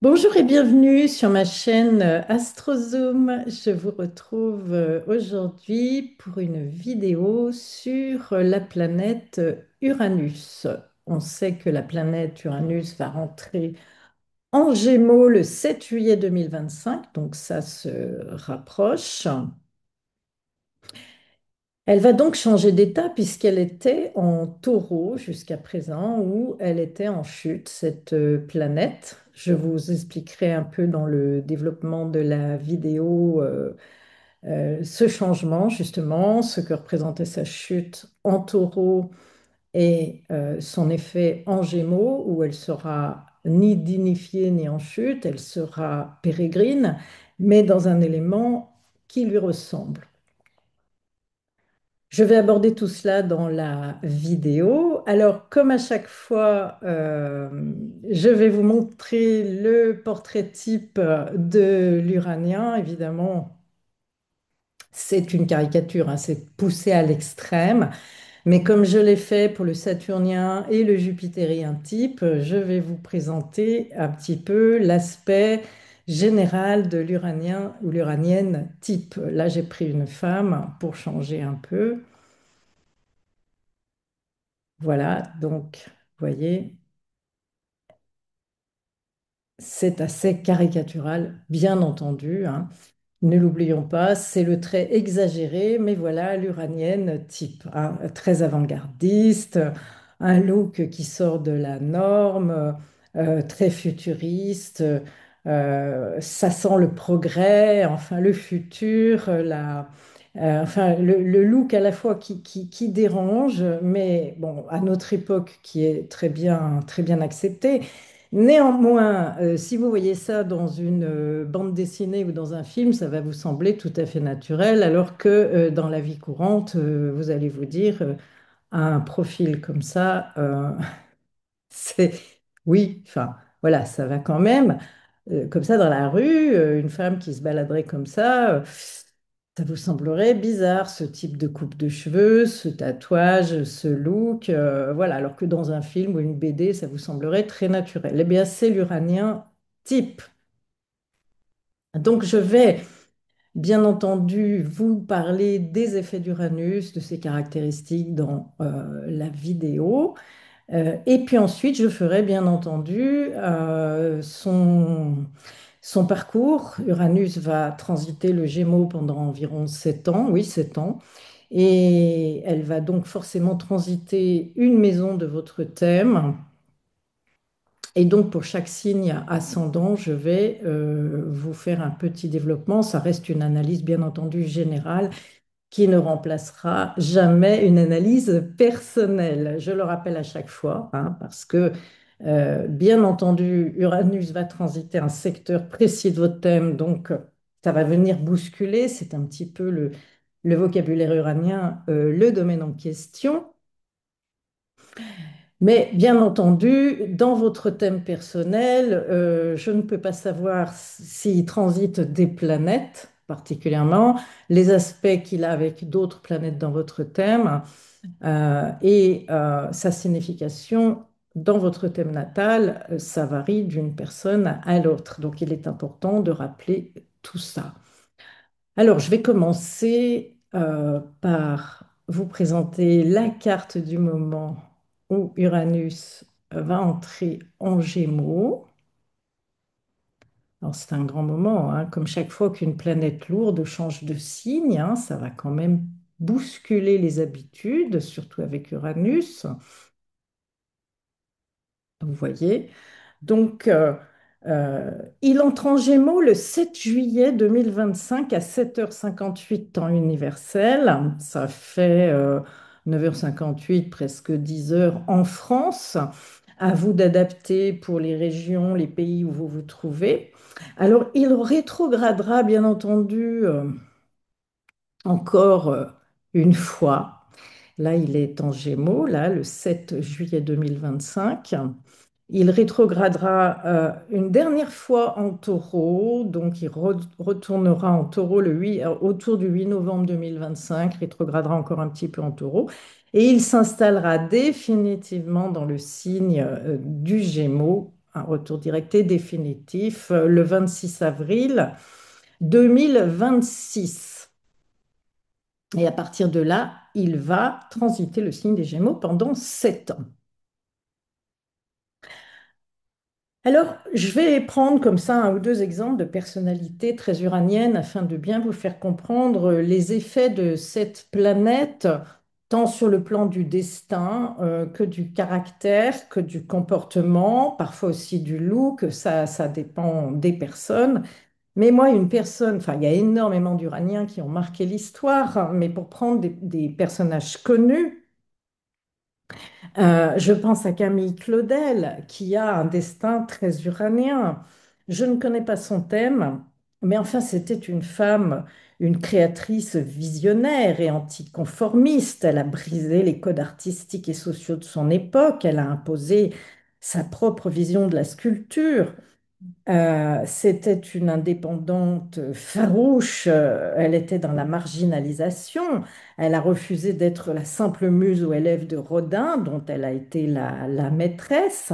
Bonjour et bienvenue sur ma chaîne AstroZoom. Je vous retrouve aujourd'hui pour une vidéo sur la planète Uranus. On sait que la planète Uranus va rentrer en Gémeaux le 7 juillet 2025, donc ça se rapproche. Elle va donc changer d'état puisqu'elle était en taureau jusqu'à présent, où elle était en chute, cette planète. Je vous expliquerai un peu dans le développement de la vidéo ce changement, justement, ce que représentait sa chute en taureau et son effet en gémeaux, où elle sera ni dignifiée ni en chute, elle sera pérégrine, mais dans un élément qui lui ressemble. Je vais aborder tout cela dans la vidéo. Alors, comme à chaque fois, je vais vous montrer le portrait type de l'Uranien. Évidemment, c'est une caricature, hein, c'est poussé à l'extrême. Mais comme je l'ai fait pour le Saturnien et le Jupitérien type, je vais vous présenter un petit peu l'aspect général de l'Uranien ou l'Uranienne type. Là, j'ai pris une femme pour changer un peu. Voilà, donc, vous voyez, c'est assez caricatural, bien entendu, hein. Ne l'oublions pas, c'est le trait exagéré, mais voilà l'uranienne type, hein, très avant-gardiste, un look qui sort de la norme, très futuriste. Ça sent le progrès, enfin le futur, enfin le look à la fois qui dérange, mais bon, à notre époque qui est très bien accepté. Néanmoins, si vous voyez ça dans une bande dessinée ou dans un film, ça va vous sembler tout à fait naturel, alors que dans la vie courante, vous allez vous dire, un profil comme ça, c'est oui, enfin voilà, ça va quand même. Comme ça, dans la rue, une femme qui se baladerait comme ça vous semblerait bizarre, ce type de coupe de cheveux, ce tatouage, ce look, voilà, alors que dans un film ou une BD, ça vous semblerait très naturel. Eh bien, c'est l'uranien type. Donc, je vais bien entendu vous parler des effets d'Uranus, de ses caractéristiques dans la vidéo. Et puis ensuite, je ferai bien entendu son parcours. Uranus va transiter le Gémeaux pendant environ 7 ans, oui, 7 ans. Et elle va donc forcément transiter une maison de votre thème. Et donc, pour chaque signe ascendant, je vais vous faire un petit développement. Ça reste une analyse, bien entendu, générale qui ne remplacera jamais une analyse personnelle. Je le rappelle à chaque fois, hein, parce que, bien entendu, Uranus va transiter un secteur précis de votre thème, donc ça va venir bousculer, c'est un petit peu le vocabulaire uranien, le domaine en question. Mais bien entendu, dans votre thème personnel, je ne peux pas savoir s'il transite des planètes particulièrement, les aspects qu'il a avec d'autres planètes dans votre thème et sa signification dans votre thème natal, ça varie d'une personne à l'autre. Donc il est important de rappeler tout ça. Alors je vais commencer par vous présenter la carte du moment où Uranus va entrer en Gémeaux. Alors c'est un grand moment, hein. Comme chaque fois qu'une planète lourde change de signe, hein, ça va quand même bousculer les habitudes, surtout avec Uranus. Vous voyez. Donc, il entre en Gémeaux le 7 juillet 2025 à 7h58 temps universel. Ça fait 9h58, presque 10 heures en France. À vous d'adapter pour les régions, les pays où vous vous trouvez. Alors, il rétrogradera, bien entendu, encore une fois. Là, il est en Gémeaux, là, le 7 juillet 2025. Il rétrogradera une dernière fois en Taureau, donc il retournera en Taureau autour du 8 novembre 2025, rétrogradera encore un petit peu en Taureau, et il s'installera définitivement dans le signe du Gémeaux un retour direct et définitif le 26 avril 2026. Et à partir de là, il va transiter le signe des Gémeaux pendant 7 ans. Alors, je vais prendre comme ça un ou deux exemples de personnalités très uraniennes afin de bien vous faire comprendre les effets de cette planète, tant sur le plan du destin que du caractère, que du comportement, parfois aussi du look, ça dépend des personnes. Mais moi, une personne, enfin, il y a énormément d'Uraniens qui ont marqué l'histoire, mais pour prendre des personnages connus, je pense à Camille Claudel, qui a un destin très uranien. Je ne connais pas son thème, mais enfin, c'était une femme, une créatrice visionnaire et anticonformiste. Elle a brisé les codes artistiques et sociaux de son époque. Elle a imposé sa propre vision de la sculpture. C'était une indépendante farouche, elle était dans la marginalisation, elle a refusé d'être la simple muse ou élève de Rodin, dont elle a été la maîtresse,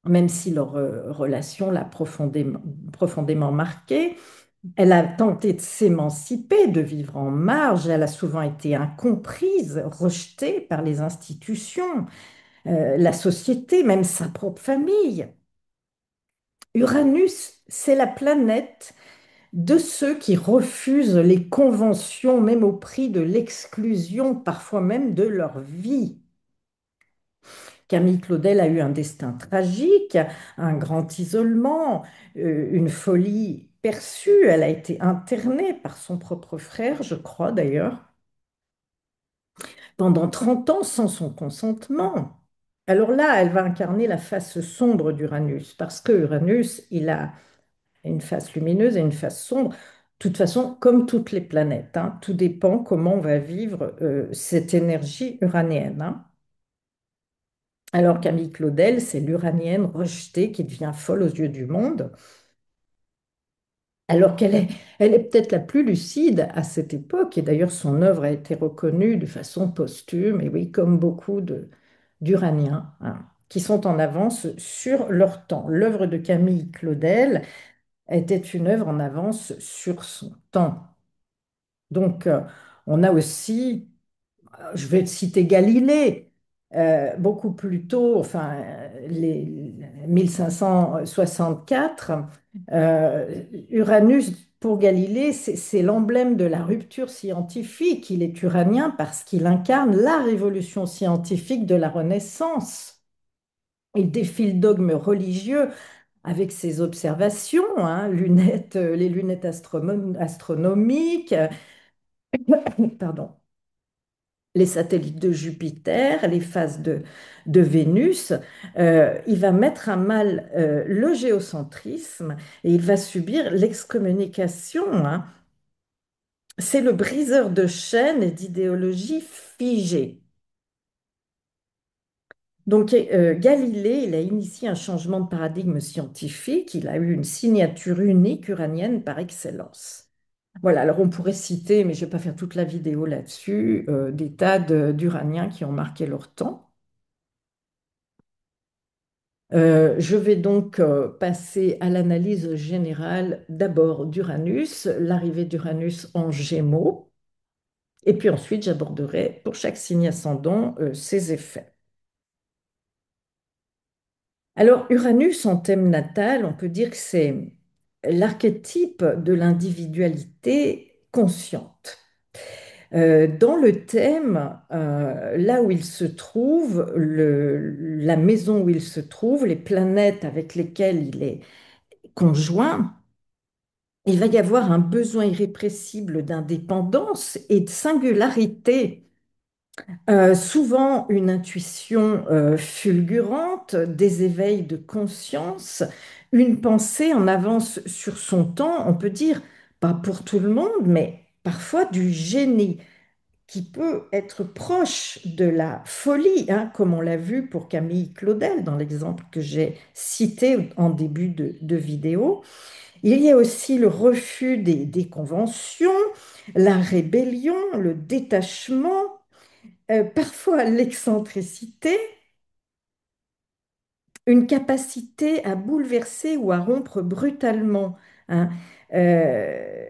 même si leur relation l'a profondément marquée. Elle a tenté de s'émanciper, de vivre en marge, elle a souvent été incomprise, rejetée par les institutions, la société, même sa propre famille. Uranus, c'est la planète de ceux qui refusent les conventions, même au prix de l'exclusion, parfois même de leur vie. Camille Claudel a eu un destin tragique, un grand isolement, une folie perçue. Elle a été internée par son propre frère, je crois d'ailleurs, pendant 30 ans sans son consentement. Alors là, elle va incarner la face sombre d'Uranus, parce que Uranus, il a une face lumineuse et une face sombre. De toute façon, comme toutes les planètes, hein, tout dépend comment on va vivre cette énergie uranienne, hein. Alors Camille Claudel, c'est l'uranienne rejetée qui devient folle aux yeux du monde, alors elle est peut-être la plus lucide à cette époque, et d'ailleurs son œuvre a été reconnue de façon posthume, et oui, comme beaucoup d'Uraniens, hein, qui sont en avance sur leur temps. L'œuvre de Camille Claudel était une œuvre en avance sur son temps. Donc, on a aussi, je vais citer Galilée, beaucoup plus tôt, enfin, les 1564, Uranus, pour Galilée, c'est l'emblème de la rupture scientifique. Il est uranien parce qu'il incarne la révolution scientifique de la Renaissance. Il défie le dogme religieux avec ses observations, hein, les lunettes astronomiques, pardon, les satellites de Jupiter, les phases de Vénus. Il va mettre à mal le géocentrisme et il va subir l'excommunication, hein. C'est le briseur de chaînes et d'idéologies figées. Donc, Galilée, il a initié un changement de paradigme scientifique, il a eu une signature unique uranienne par excellence. Voilà, alors on pourrait citer, mais je ne vais pas faire toute la vidéo là-dessus, des tas d'Uraniens qui ont marqué leur temps. Je vais donc passer à l'analyse générale d'abord d'Uranus, l'arrivée d'Uranus en Gémeaux, et puis ensuite j'aborderai pour chaque signe ascendant ses effets. Alors Uranus en thème natal, on peut dire que c'est l'archétype de l'individualité consciente. Dans le thème, là où il se trouve, la maison où il se trouve, les planètes avec lesquelles il est conjoint, il va y avoir un besoin irrépressible d'indépendance et de singularité. Souvent une intuition fulgurante, des éveils de conscience, une pensée en avance sur son temps, on peut dire, pas pour tout le monde, mais parfois du génie qui peut être proche de la folie, hein, comme on l'a vu pour Camille Claudel dans l'exemple que j'ai cité en début de vidéo. Il y a aussi le refus des conventions, la rébellion, le détachement, parfois l'excentricité. une capacité à bouleverser ou à rompre brutalement, hein. Euh,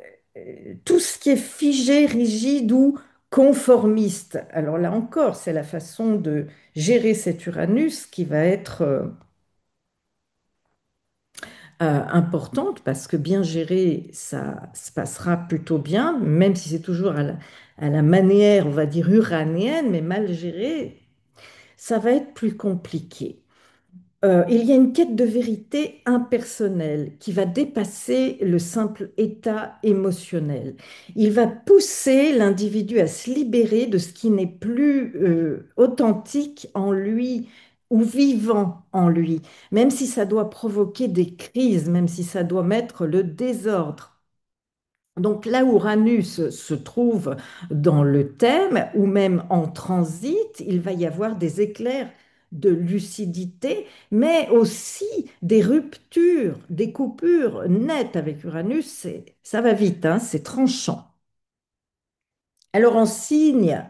tout ce qui est figé, rigide ou conformiste. Alors là encore, c'est la façon de gérer cet Uranus qui va être importante parce que bien géré, ça se passera plutôt bien, même si c'est toujours à la manière, on va dire, uranienne, mais mal géré, ça va être plus compliqué. Il y a une quête de vérité impersonnelle qui va dépasser le simple état émotionnel. Il va pousser l'individu à se libérer de ce qui n'est plus authentique en lui ou vivant en lui, même si ça doit provoquer des crises, même si ça doit mettre le désordre. Donc là où Uranus se trouve dans le thème ou même en transit, il va y avoir des éclairs de lucidité, mais aussi des ruptures, des coupures nettes avec Uranus. Ça va vite, hein, c'est tranchant. Alors en signe,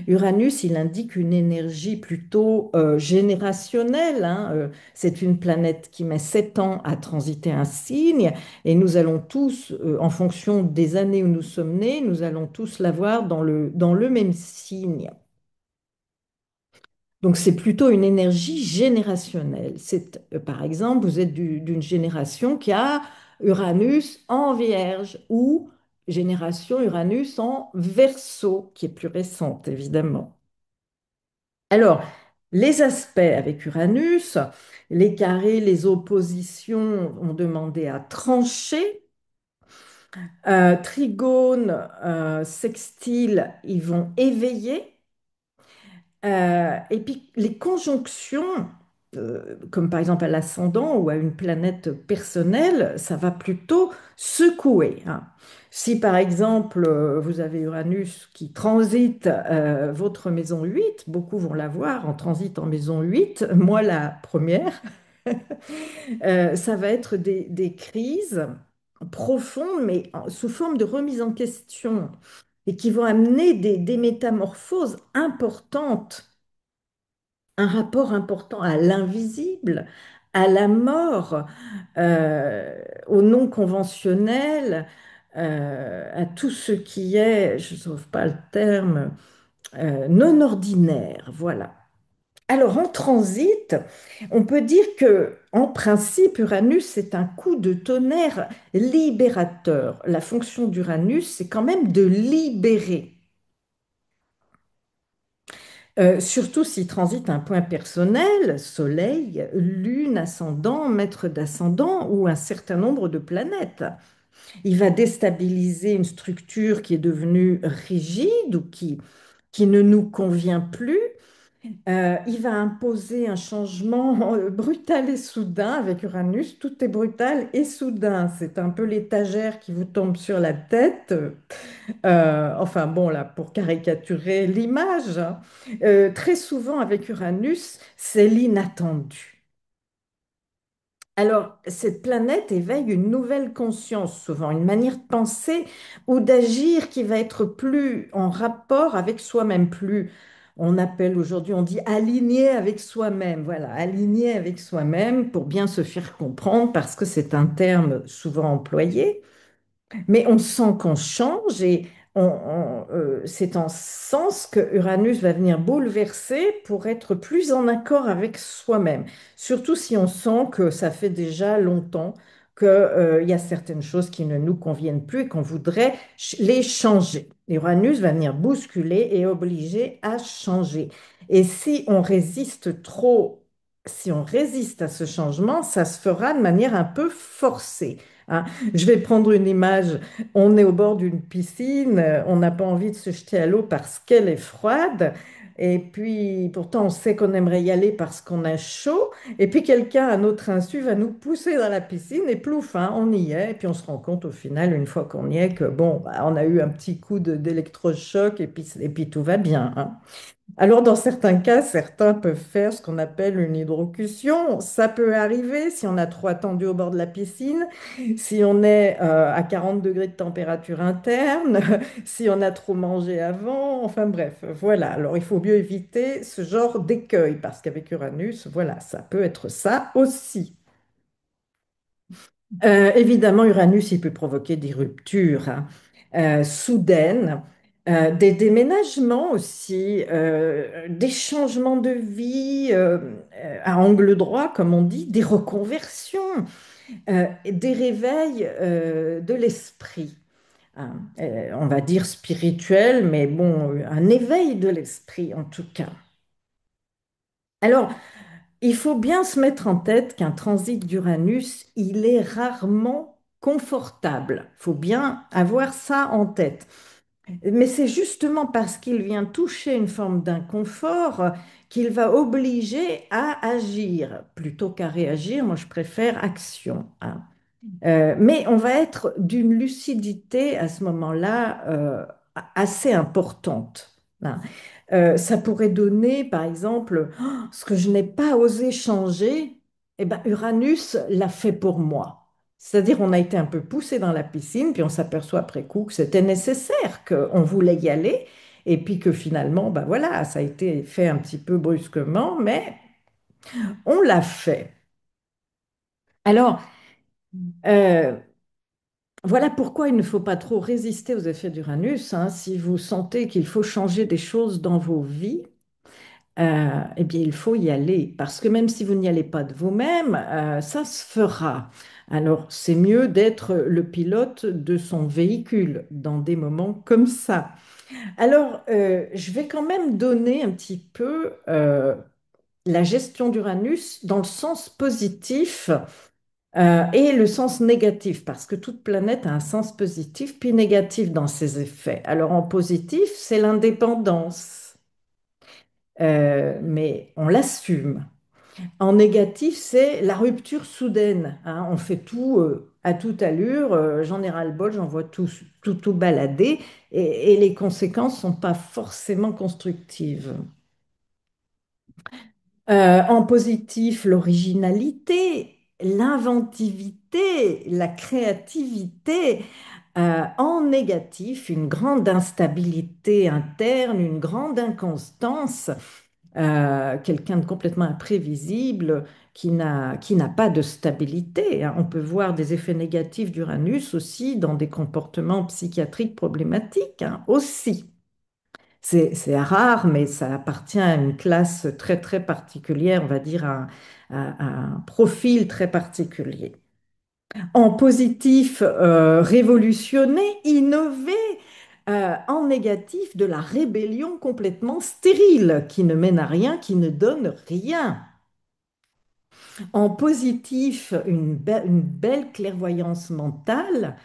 Uranus, il indique une énergie plutôt générationnelle, hein. C'est une planète qui met 7 ans à transiter un signe et nous allons tous, en fonction des années où nous sommes nés, nous allons tous l'avoir dans le même signe. Donc c'est plutôt une énergie générationnelle. Par exemple, vous êtes d'une génération qui a Uranus en Vierge ou génération Uranus en Verseau, qui est plus récente, évidemment. Alors, les aspects avec Uranus, les carrés, les oppositions ont demandé à trancher. Trigone, sextile, ils vont éveiller. Et puis les conjonctions, comme par exemple à l'ascendant ou à une planète personnelle, ça va plutôt secouer, hein. Si par exemple vous avez Uranus qui transite votre maison 8, beaucoup vont l'avoir en transit en maison 8, moi la première, ça va être des crises profondes mais sous forme de remise en question et qui vont amener des métamorphoses importantes, un rapport important à l'invisible, à la mort, au non conventionnel, à tout ce qui est, je ne trouve pas le terme, non ordinaire. Voilà. Alors en transit, on peut dire que, en principe, Uranus, c'est un coup de tonnerre libérateur. La fonction d'Uranus, c'est quand même de libérer. Surtout s'il transite un point personnel, Soleil, Lune, ascendant, maître d'ascendant ou un certain nombre de planètes. Il va déstabiliser une structure qui est devenue rigide ou qui ne nous convient plus. Il va imposer un changement brutal et soudain avec Uranus. Tout est brutal et soudain. C'est un peu l'étagère qui vous tombe sur la tête. Enfin bon, là, pour caricaturer l'image, hein. Très souvent avec Uranus, c'est l'inattendu. Alors, cette planète éveille une nouvelle conscience, souvent une manière de penser ou d'agir qui va être plus en rapport avec soi-même, plus, on appelle aujourd'hui, on dit aligné avec soi-même. Voilà, aligné avec soi-même pour bien se faire comprendre, parce que c'est un terme souvent employé. Mais on sent qu'on change et c'est en ce sens que Uranus va venir bouleverser pour être plus en accord avec soi-même. Surtout si on sent que ça fait déjà longtemps qu'il y a certaines choses qui ne nous conviennent plus et qu'on voudrait les changer. Uranus va venir bousculer et obliger à changer. Et si on résiste trop, si on résiste à ce changement, ça se fera de manière un peu forcée, hein. Je vais prendre une image. On est au bord d'une piscine, on n'a pas envie de se jeter à l'eau parce qu'elle est froide. Et puis, pourtant, on sait qu'on aimerait y aller parce qu'on a chaud. Et puis, quelqu'un, à notre insu, va nous pousser dans la piscine et plouf, hein, on y est. Et puis, on se rend compte au final, une fois qu'on y est, que bon, bah, on a eu un petit coup d'électrochoc et puis tout va bien, hein. Alors, dans certains cas, certains peuvent faire ce qu'on appelle une hydrocution. Ça peut arriver si on a trop attendu au bord de la piscine, si on est à 40 degrés de température interne, si on a trop mangé avant. Enfin bref, voilà. Alors, il faut mieux éviter ce genre d'écueil parce qu'avec Uranus, voilà, ça peut être ça aussi. Évidemment, Uranus, il peut provoquer des ruptures hein, soudaines, des déménagements aussi, des changements de vie à angle droit, comme on dit, des reconversions, des réveils de l'esprit. Hein. On va dire spirituel, mais bon, un éveil de l'esprit en tout cas. Alors, il faut bien se mettre en tête qu'un transit d'Uranus, il est rarement confortable. Il faut bien avoir ça en tête. Mais c'est justement parce qu'il vient toucher une forme d'inconfort qu'il va obliger à agir. Plutôt qu'à réagir, moi je préfère action. Hein. Mais on va être d'une lucidité à ce moment-là assez importante. Hein. Ça pourrait donner, par exemple, oh, ce que je n'ai pas osé changer, eh ben, Uranus l'a fait pour moi. C'est-à-dire, on a été un peu poussé dans la piscine, puis on s'aperçoit après coup que c'était nécessaire, qu'on voulait y aller, et puis que finalement, ben voilà, ça a été fait un petit peu brusquement, mais on l'a fait. Alors, euh, voilà pourquoi il ne faut pas trop résister aux effets d'Uranus. Hein. Si vous sentez qu'il faut changer des choses dans vos vies, eh bien, il faut y aller. Parce que même si vous n'y allez pas de vous-même, ça se fera. Alors, c'est mieux d'être le pilote de son véhicule dans des moments comme ça. Alors, je vais quand même donner un petit peu la gestion d'Uranus dans le sens positif et le sens négatif, parce que toute planète a un sens positif puis négatif dans ses effets. Alors en positif, c'est l'indépendance, mais on l'assume. En négatif, c'est la rupture soudaine. Hein. On fait tout à toute allure, j'en ai ras-le-bol, j'en vois tout balader, et les conséquences ne sont pas forcément constructives. En positif, l'originalité, l'inventivité, la créativité. En négatif, une grande instabilité interne, une grande inconstance, quelqu'un de complètement imprévisible qui n'a pas de stabilité. Hein. On peut voir des effets négatifs d'Uranus aussi dans des comportements psychiatriques problématiques, hein, aussi. C'est rare, mais ça appartient à une classe très très particulière, on va dire à un profil très particulier. En positif, révolutionner, innover. En négatif, de la rébellion complètement stérile, qui ne mène à rien, qui ne donne rien. En positif, une belle clairvoyance mentale.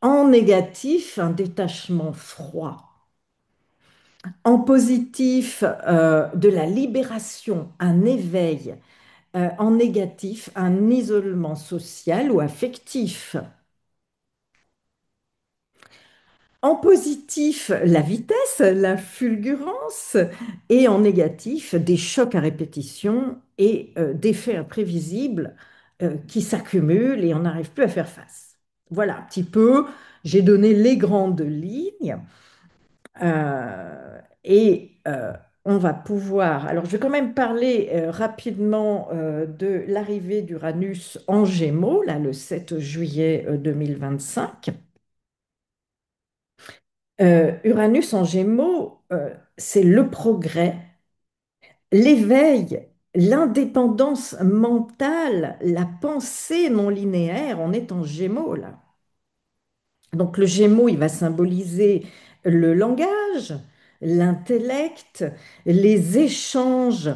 En négatif, un détachement froid. En positif, de la libération, un éveil. En négatif, un isolement social ou affectif. En positif, la vitesse, la fulgurance, et en négatif, des chocs à répétition et des faits imprévisibles qui s'accumulent et on n'arrive plus à faire face. Voilà un petit peu, j'ai donné les grandes lignes et on va pouvoir. Alors, je vais quand même parler rapidement de l'arrivée d'Uranus en Gémeaux, là, le 7 juillet 2025. Uranus en Gémeaux, c'est le progrès, l'éveil, l'indépendance mentale, la pensée non linéaire. On est en Gémeaux là. Donc le Gémeaux, il va symboliser le langage, l'intellect, les échanges,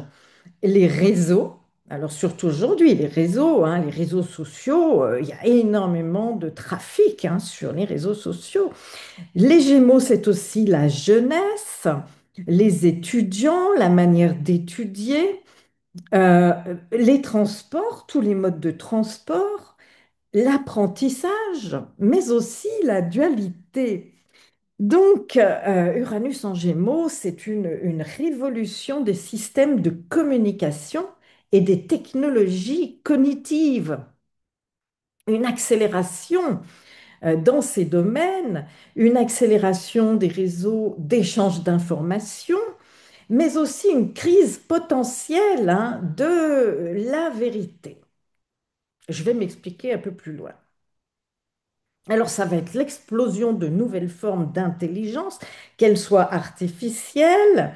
les réseaux. Alors surtout aujourd'hui, les réseaux, hein, les réseaux sociaux, il y a énormément de trafic hein, sur les réseaux sociaux. Les Gémeaux, c'est aussi la jeunesse, les étudiants, la manière d'étudier, euh, les transports, tous les modes de transport, l'apprentissage, mais aussi la dualité. Donc, Uranus en Gémeaux, c'est une révolution des systèmes de communication et des technologies cognitives, une accélération dans ces domaines, une accélération des réseaux d'échange d'informations, mais aussi une crise potentielle, hein, de la vérité. Je vais m'expliquer un peu plus loin. Alors, ça va être l'explosion de nouvelles formes d'intelligence, qu'elles soient artificielles.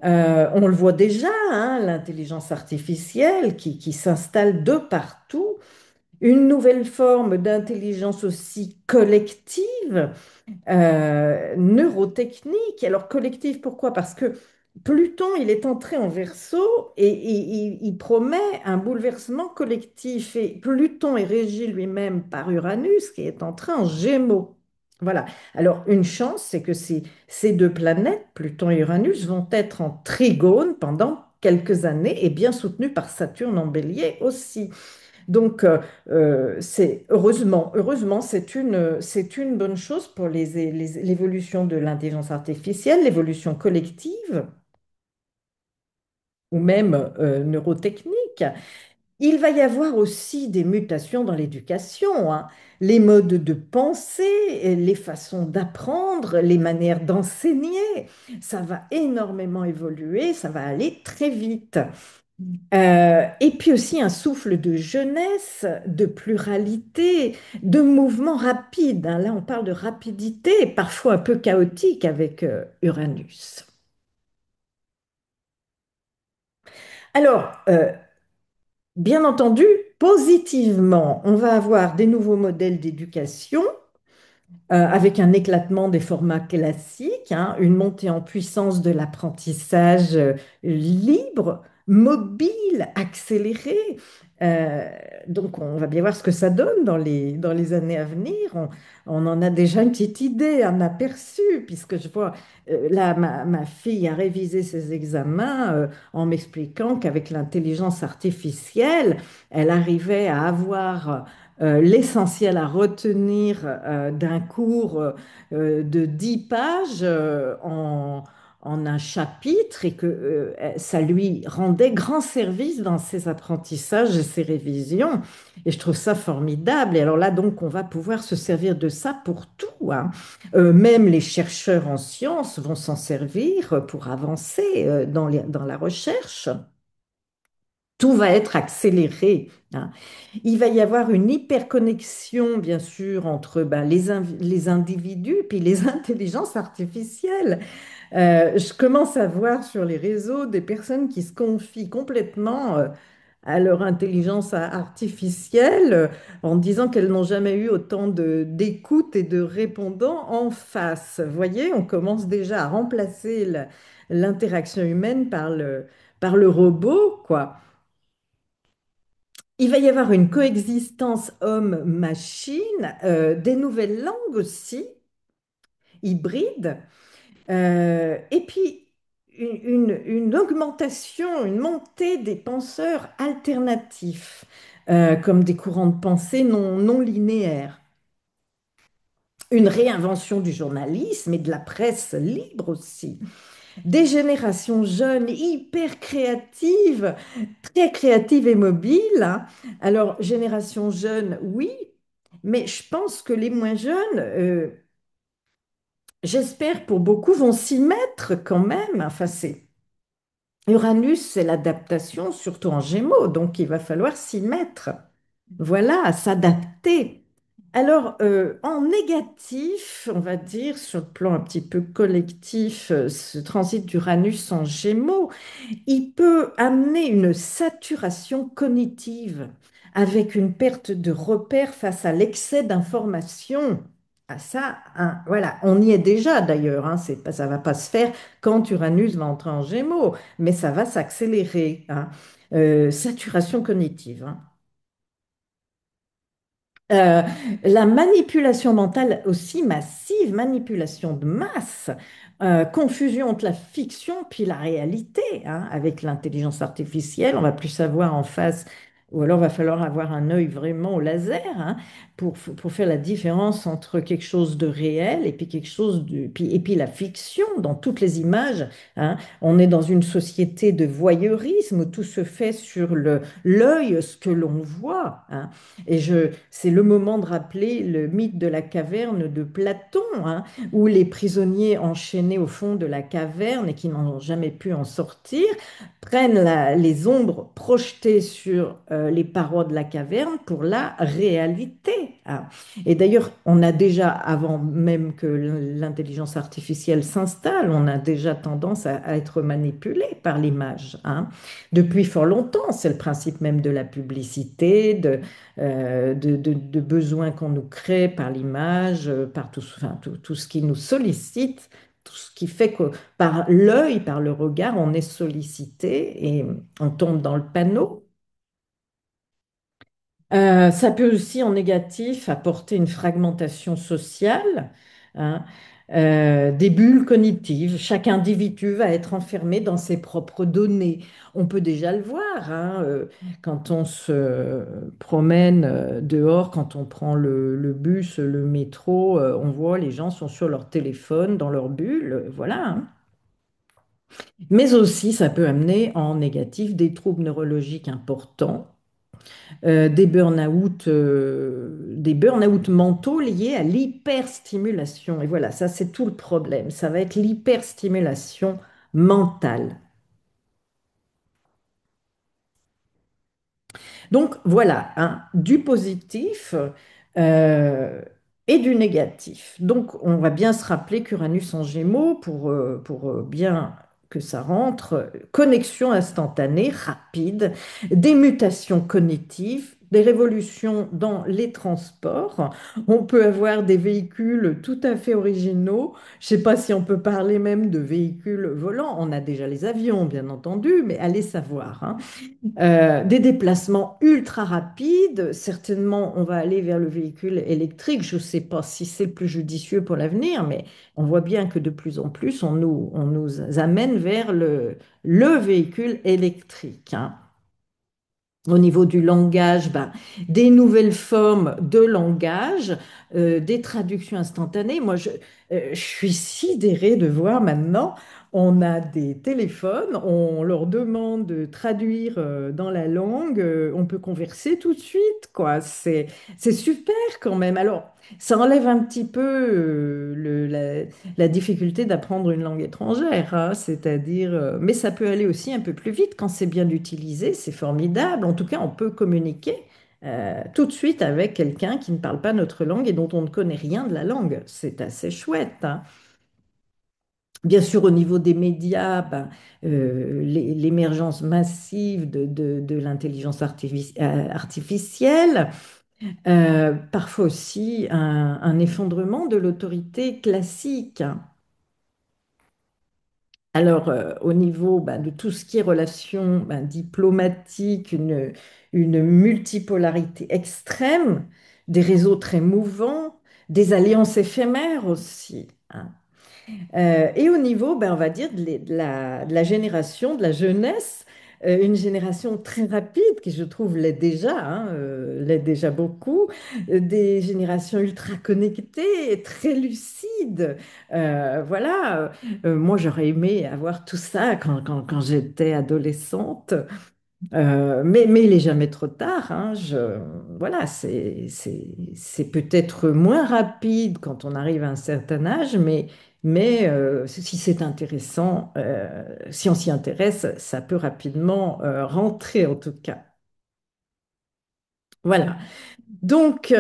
On le voit déjà, hein, l'intelligence artificielle qui s'installe de partout. Une nouvelle forme d'intelligence aussi collective, neurotechnique. Alors collectif, pourquoi? Parce que Pluton, il est entré en Verseau et il promet un bouleversement collectif. Et Pluton est régi lui-même par Uranus, qui est entré en Gémeaux. Voilà. Alors une chance, c'est que ces deux planètes, Pluton et Uranus, vont être en trigone pendant quelques années et bien soutenus par Saturne en Bélier aussi. Donc, c'est heureusement, c'est une bonne chose pour l'évolution de l'intelligence artificielle, l'évolution collective ou même neurotechnique. Il va y avoir aussi des mutations dans l'éducation, hein. Les modes de pensée, les façons d'apprendre, les manières d'enseigner, ça va énormément évoluer, ça va aller très vite. Et puis aussi un souffle de jeunesse, de pluralité, de mouvement rapide, hein. Là, on parle de rapidité, parfois un peu chaotique avec Uranus. Alors, bien entendu, positivement, on va avoir des nouveaux modèles d'éducation avec un éclatement des formats classiques, hein, une montée en puissance de l'apprentissage libre, mobile, accéléré. Euh, donc, on va bien voir ce que ça donne dans les années à venir. On en a déjà une petite idée, un aperçu, puisque je vois, là, ma fille a révisé ses examens en m'expliquant qu'avec l'intelligence artificielle, elle arrivait à avoir l'essentiel à retenir d'un cours de 10 pages en un chapitre et que ça lui rendait grand service dans ses apprentissages et ses révisions. Et je trouve ça formidable. Et alors là, donc, on va pouvoir se servir de ça pour tout, hein. Même les chercheurs en sciences vont s'en servir pour avancer dans la recherche. Tout va être accéléré, hein. Il va y avoir une hyperconnexion, bien sûr, entre ben, les individus puis les intelligences artificielles. Je commence à voir sur les réseaux des personnes qui se confient complètement à leur intelligence artificielle en disant qu'elles n'ont jamais eu autant d'écoute et de répondants en face. Vous voyez, on commence déjà à remplacer l'interaction humaine par le robot, quoi. Il va y avoir une coexistence homme-machine, des nouvelles langues aussi, hybrides, et puis une augmentation, une montée des penseurs alternatifs, comme des courants de pensée non linéaires. Une réinvention du journalisme et de la presse libre aussi. Des générations jeunes hyper créatives, très créatives et mobiles, hein. Alors, génération jeune, oui, mais je pense que les moins jeunes, j'espère pour beaucoup, vont s'y mettre quand même. Enfin, Uranus, c'est l'adaptation, surtout en Gémeaux, donc il va falloir s'y mettre. Voilà, à s'adapter. Alors, en négatif, on va dire, sur le plan un petit peu collectif, ce transit d'Uranus en Gémeaux, il peut amener une saturation cognitive avec une perte de repères face à l'excès d'informations. Ah, ça, hein, voilà, on y est déjà d'ailleurs, hein, ça va pas se faire quand Uranus va entrer en Gémeaux, mais ça va s'accélérer, hein. Saturation cognitive, hein. Euh, la manipulation mentale aussi massive, manipulation de masse, confusion entre la fiction puis la réalité, hein, avec l'intelligence artificielle, on va plus savoir en face Ou alors va falloir avoir un œil vraiment au laser, hein, pour faire la différence entre quelque chose de réel et puis quelque chose de... et puis la fiction dans toutes les images, hein. On est dans une société de voyeurisme où tout se fait sur l'œil, ce que l'on voit, hein. C'est le moment de rappeler le mythe de la caverne de Platon, hein, où les prisonniers enchaînés au fond de la caverne et qui n'ont jamais pu en sortir prennent les ombres projetées sur les parois de la caverne pour la réalité, hein. Et d'ailleurs, on a déjà, avant même que l'intelligence artificielle s'installe, on a déjà tendance à être manipulé par l'image, hein. Depuis fort longtemps, c'est le principe même de la publicité, de besoins qu'on nous crée par l'image, par tout, enfin, tout ce qui nous sollicite, tout ce qui fait que par l'œil, par le regard, on est sollicité et on tombe dans le panneau. Ça peut aussi, en négatif, apporter une fragmentation sociale, hein, des bulles cognitives. Chaque individu va être enfermé dans ses propres données. On peut déjà le voir, hein, quand on se promène dehors, quand on prend le bus, le métro, on voit les gens sont sur leur téléphone, dans leur bulle, voilà, hein. Mais aussi, ça peut amener en négatif des troubles neurologiques importants, des burn-out mentaux liés à l'hyperstimulation. Et voilà, ça c'est tout le problème. Ça va être l'hyperstimulation mentale. Donc voilà, hein, du positif euh, et du négatif. Donc on va bien se rappeler qu'Uranus en Gémeaux, pour bien que ça rentre, connexion instantanée, rapide, des mutations cognitives, des révolutions dans les transports. On peut avoir des véhicules tout à fait originaux. Je ne sais pas si on peut parler même de véhicules volants. On a déjà les avions, bien entendu, mais allez savoir, hein. Des déplacements ultra rapides. Certainement, on va aller vers le véhicule électrique. Je ne sais pas si c'est le plus judicieux pour l'avenir, mais on voit bien que de plus en plus, on nous amène vers le véhicule électrique, hein. Au niveau du langage, ben, des nouvelles formes de langage, des traductions instantanées. Moi, je suis sidérée de voir maintenant, on a des téléphones, on leur demande de traduire dans la langue, on peut converser tout de suite, quoi. C'est super quand même. Alors, ça enlève un petit peu la difficulté d'apprendre une langue étrangère, hein, c'est-à-dire, mais ça peut aller aussi un peu plus vite quand c'est bien utilisé, c'est formidable. En tout cas, on peut communiquer tout de suite avec quelqu'un qui ne parle pas notre langue et dont on ne connaît rien de la langue. C'est assez chouette, hein. Bien sûr, au niveau des médias, ben, l'émergence massive de l'intelligence artificielle, parfois aussi un effondrement de l'autorité classique, hein. Alors, au niveau ben, de tout ce qui est relations ben, diplomatiques, une multipolarité extrême, des réseaux très mouvants, des alliances éphémères aussi, hein. Et au niveau, ben, on va dire, de la génération, de la jeunesse, une génération très rapide, qui je trouve l'est déjà, hein, l'est déjà beaucoup, des générations ultra connectées, très lucides. Voilà, moi j'aurais aimé avoir tout ça quand j'étais adolescente. Mais il n'est jamais trop tard, hein. Voilà, c'est peut-être moins rapide quand on arrive à un certain âge, mais si c'est intéressant, si on s'y intéresse, ça peut rapidement rentrer en tout cas. Voilà. Donc,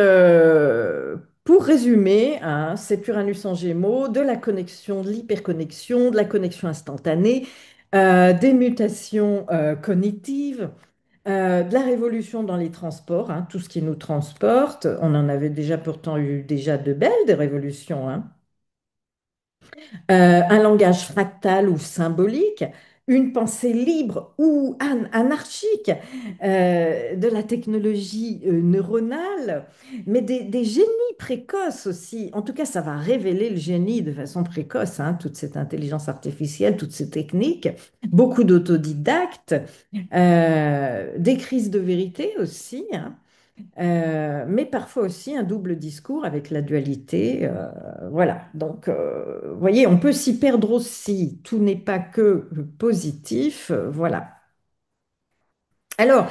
pour résumer, hein, c'est Uranus en Gémeaux, de la connexion, de l'hyperconnexion, de la connexion instantanée, des mutations cognitives, de la révolution dans les transports, hein, tout ce qui nous transporte. On en avait déjà pourtant eu déjà de belles des révolutions, hein. Un langage fractal ou symbolique, une pensée libre ou anarchique, de la technologie neuronale, mais des génies précoces aussi. En tout cas, ça va révéler le génie de façon précoce, hein, toute cette intelligence artificielle, toutes ces techniques, beaucoup d'autodidactes, des crises de vérité aussi, hein. Mais parfois aussi un double discours avec la dualité. Voilà. Donc, vous voyez, on peut s'y perdre aussi. Tout n'est pas que positif. Voilà. Alors,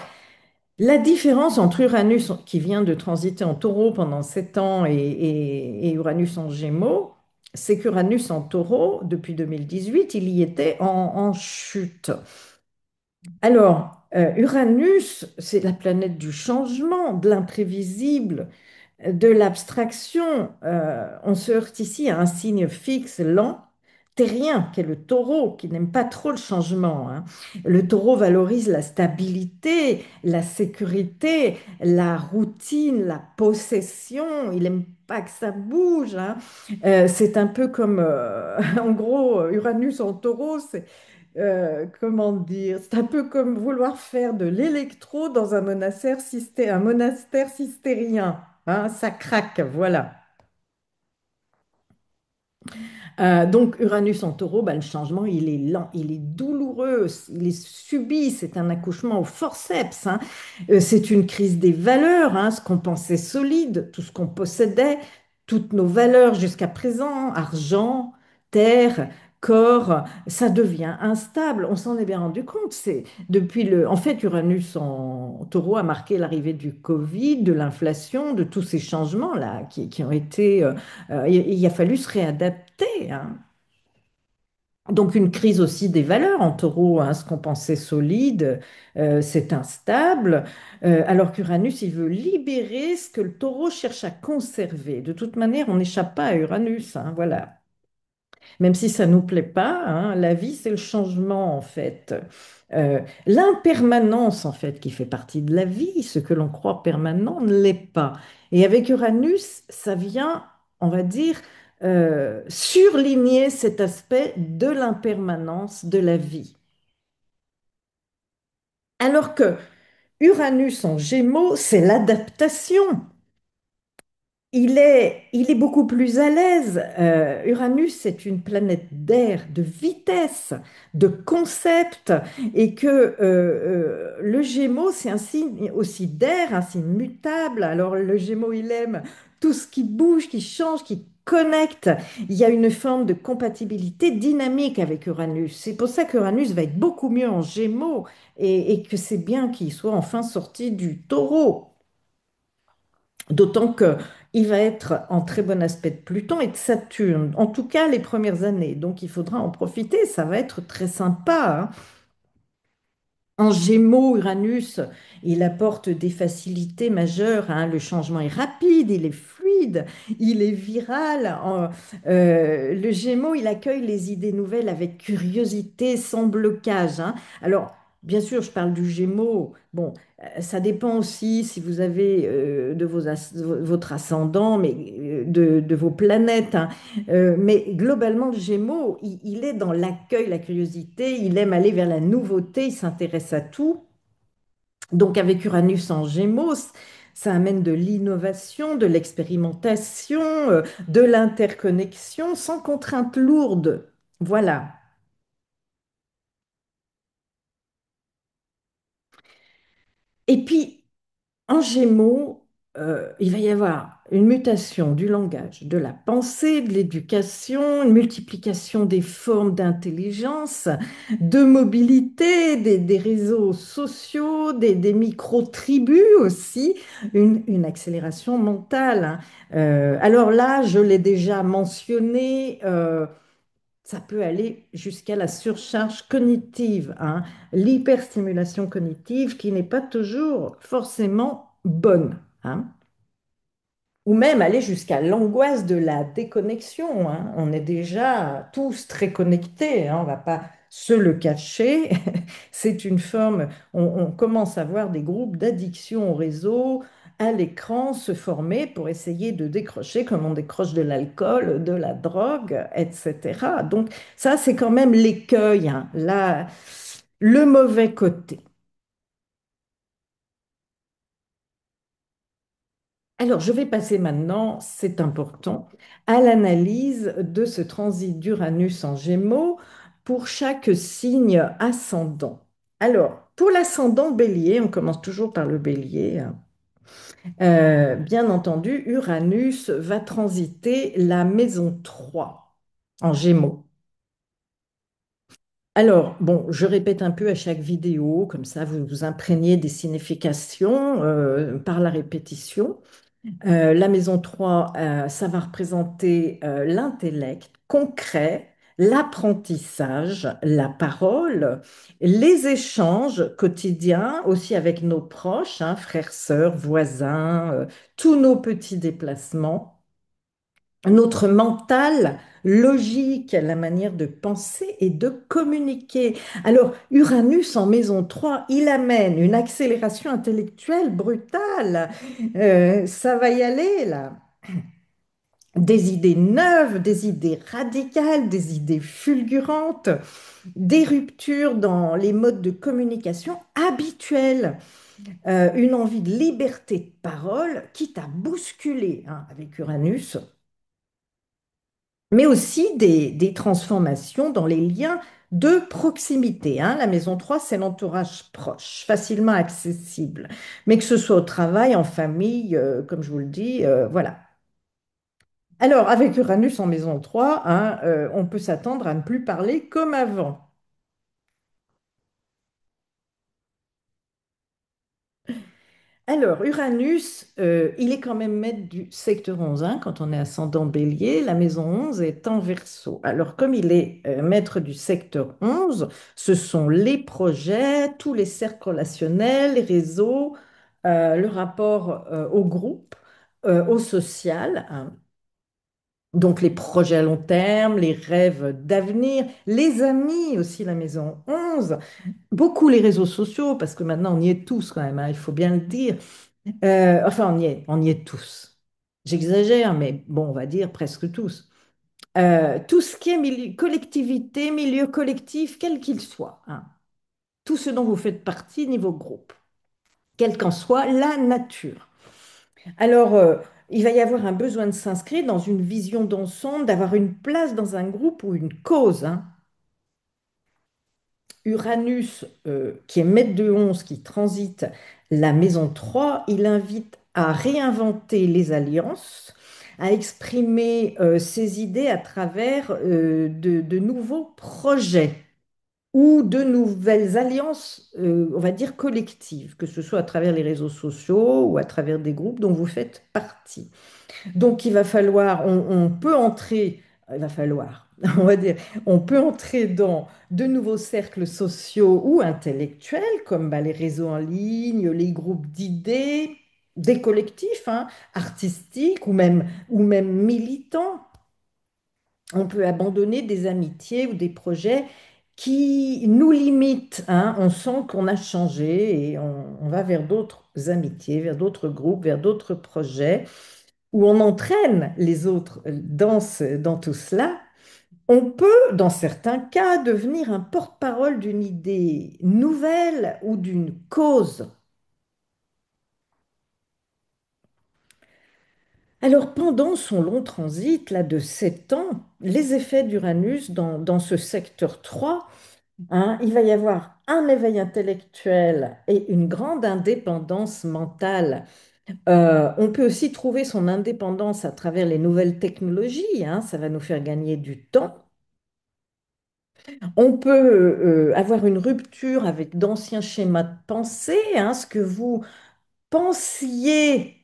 la différence entre Uranus, qui vient de transiter en Taureau pendant 7 ans, et Uranus en Gémeaux, c'est qu'Uranus en Taureau, depuis 2018, il y était en chute. Alors, Uranus, c'est la planète du changement, de l'imprévisible, de l'abstraction. On se heurte ici à un signe fixe, lent, terrien, qui est le taureau, qui n'aime pas trop le changement, hein. Le taureau valorise la stabilité, la sécurité, la routine, la possession. Il n'aime pas que ça bouge, hein. C'est un peu comme, en gros, Uranus en taureau, comment dire, c'est un peu comme vouloir faire de l'électro dans un monastère cistérien, hein, ça craque, voilà. Donc Uranus en taureau, bah, le changement, il est lent, il est douloureux, il est subi, c'est un accouchement au forceps, hein. C'est une crise des valeurs, hein, ce qu'on pensait solide, tout ce qu'on possédait, toutes nos valeurs jusqu'à présent, argent, terre, corps, ça devient instable. On s'en est bien rendu compte. En fait, Uranus en taureau a marqué l'arrivée du Covid, de l'inflation, de tous ces changements-là qui ont été. Il a fallu se réadapter, hein. Donc une crise aussi des valeurs en taureau, hein, ce qu'on pensait solide, c'est instable, alors qu'Uranus, il veut libérer ce que le taureau cherche à conserver. De toute manière, on n'échappe pas à Uranus, hein, voilà. Même si ça ne nous plaît pas, hein, la vie, c'est le changement en fait. L'impermanence en fait qui fait partie de la vie, ce que l'on croit permanent ne l'est pas. Et avec Uranus, ça vient, on va dire, surligner cet aspect de l'impermanence de la vie. Alors que Uranus en Gémeaux, c'est l'adaptation. Il est beaucoup plus à l'aise. Uranus, c'est une planète d'air, de vitesse, de concept, et que le Gémeaux, c'est un signe aussi d'air, un signe mutable. Alors le Gémeaux, il aime tout ce qui bouge, qui change, qui connecte. Il y a une forme de compatibilité dynamique avec Uranus. C'est pour ça qu'Uranus va être beaucoup mieux en Gémeaux, et que c'est bien qu'il soit enfin sorti du Taureau. D'autant que il va être en très bon aspect de Pluton et de Saturne, en tout cas les premières années. Donc il faudra en profiter, ça va être très sympa, hein. En Gémeaux, Uranus, il apporte des facilités majeures, hein. Le changement est rapide, il est fluide, il est viral. Le Gémeaux, il accueille les idées nouvelles avec curiosité, sans blocage, hein. Alors, bien sûr, je parle du Gémeaux. Bon, ça dépend aussi si vous avez votre ascendant, mais de vos planètes, hein. Mais globalement, le Gémeaux, il est dans l'accueil, la curiosité, il aime aller vers la nouveauté, il s'intéresse à tout. Donc avec Uranus en Gémeaux, ça amène de l'innovation, de l'expérimentation, de l'interconnexion sans contraintes lourdes. Voilà. Et puis, en Gémeaux, il va y avoir une mutation du langage, de la pensée, de l'éducation, une multiplication des formes d'intelligence, de mobilité, des réseaux sociaux, des micro-tribus aussi, une accélération mentale, hein. Alors là, je l'ai déjà mentionné, ça peut aller jusqu'à la surcharge cognitive, hein, l'hyperstimulation cognitive qui n'est pas toujours forcément bonne, hein. Ou même aller jusqu'à l'angoisse de la déconnexion, hein. On est déjà tous très connectés, hein, on ne va pas se le cacher. C'est une forme, on commence à voir des groupes d'addiction au réseau, à l'écran se former pour essayer de décrocher comme on décroche de l'alcool, de la drogue, etc. Donc ça, c'est quand même l'écueil, hein, le mauvais côté. Alors, je vais passer maintenant, c'est important, à l'analyse de ce transit d'Uranus en Gémeaux pour chaque signe ascendant. Alors, pour l'ascendant Bélier, on commence toujours par le Bélier, hein. Bien entendu, Uranus va transiter la maison 3 en Gémeaux. Alors, bon, je répète un peu à chaque vidéo, comme ça vous vous imprégnez des significations par la répétition. La maison 3, ça va représenter l'intellect concret, l'apprentissage, la parole, les échanges quotidiens aussi avec nos proches, hein, frères, sœurs, voisins, tous nos petits déplacements, notre mental logique, la manière de penser et de communiquer. Alors, Uranus en maison 3, il amène une accélération intellectuelle brutale. Ça va y aller, là. Des idées neuves, des idées radicales, des idées fulgurantes, des ruptures dans les modes de communication habituels, une envie de liberté de parole, quitte à bousculer, hein, avec Uranus, mais aussi des transformations dans les liens de proximité, hein. La maison 3, c'est l'entourage proche, facilement accessible, mais que ce soit au travail, en famille, comme je vous le dis, voilà. Alors, avec Uranus en maison 3, hein, on peut s'attendre à ne plus parler comme avant. Alors, Uranus, il est quand même maître du secteur 11, hein, quand on est ascendant Bélier, la maison 11 est en Verseau. Alors, comme il est maître du secteur 11, ce sont les projets, tous les cercles relationnels, les réseaux, le rapport au groupe, au social, hein. Donc, les projets à long terme, les rêves d'avenir, les amis aussi, la maison 11, beaucoup les réseaux sociaux, parce que maintenant on y est tous quand même, hein, il faut bien le dire. Enfin, on y est tous. J'exagère, mais bon, on va dire presque tous. Tout ce qui est collectivité, milieu collectif, quel qu'il soit, hein. Tout ce dont vous faites partie niveau groupe, quelle qu'en soit la nature. Alors, il va y avoir un besoin de s'inscrire dans une vision d'ensemble, d'avoir une place dans un groupe ou une cause, hein. Uranus, qui est maître de 11, qui transite la maison 3, il invite à réinventer les alliances, à exprimer ses idées à travers de nouveaux projets ou de nouvelles alliances, on va dire collectives, que ce soit à travers les réseaux sociaux ou à travers des groupes dont vous faites partie. Donc, il va falloir, on peut entrer, il va falloir, on va dire, on peut entrer dans de nouveaux cercles sociaux ou intellectuels, comme bah, les réseaux en ligne, les groupes d'idées, des collectifs, hein, artistiques ou même militants. On peut abandonner des amitiés ou des projets qui nous limitent, hein. On sent qu'on a changé et on va vers d'autres amitiés, vers d'autres groupes, vers d'autres projets où on entraîne les autres dans tout cela. On peut, dans certains cas, devenir un porte-parole d'une idée nouvelle ou d'une cause. Alors, pendant son long transit, là, de 7 ans, les effets d'Uranus dans ce secteur 3, hein, il va y avoir un éveil intellectuel et une grande indépendance mentale. On peut aussi trouver son indépendance à travers les nouvelles technologies, hein, ça va nous faire gagner du temps. On peut avoir une rupture avec d'anciens schémas de pensée, hein, ce que vous pensiez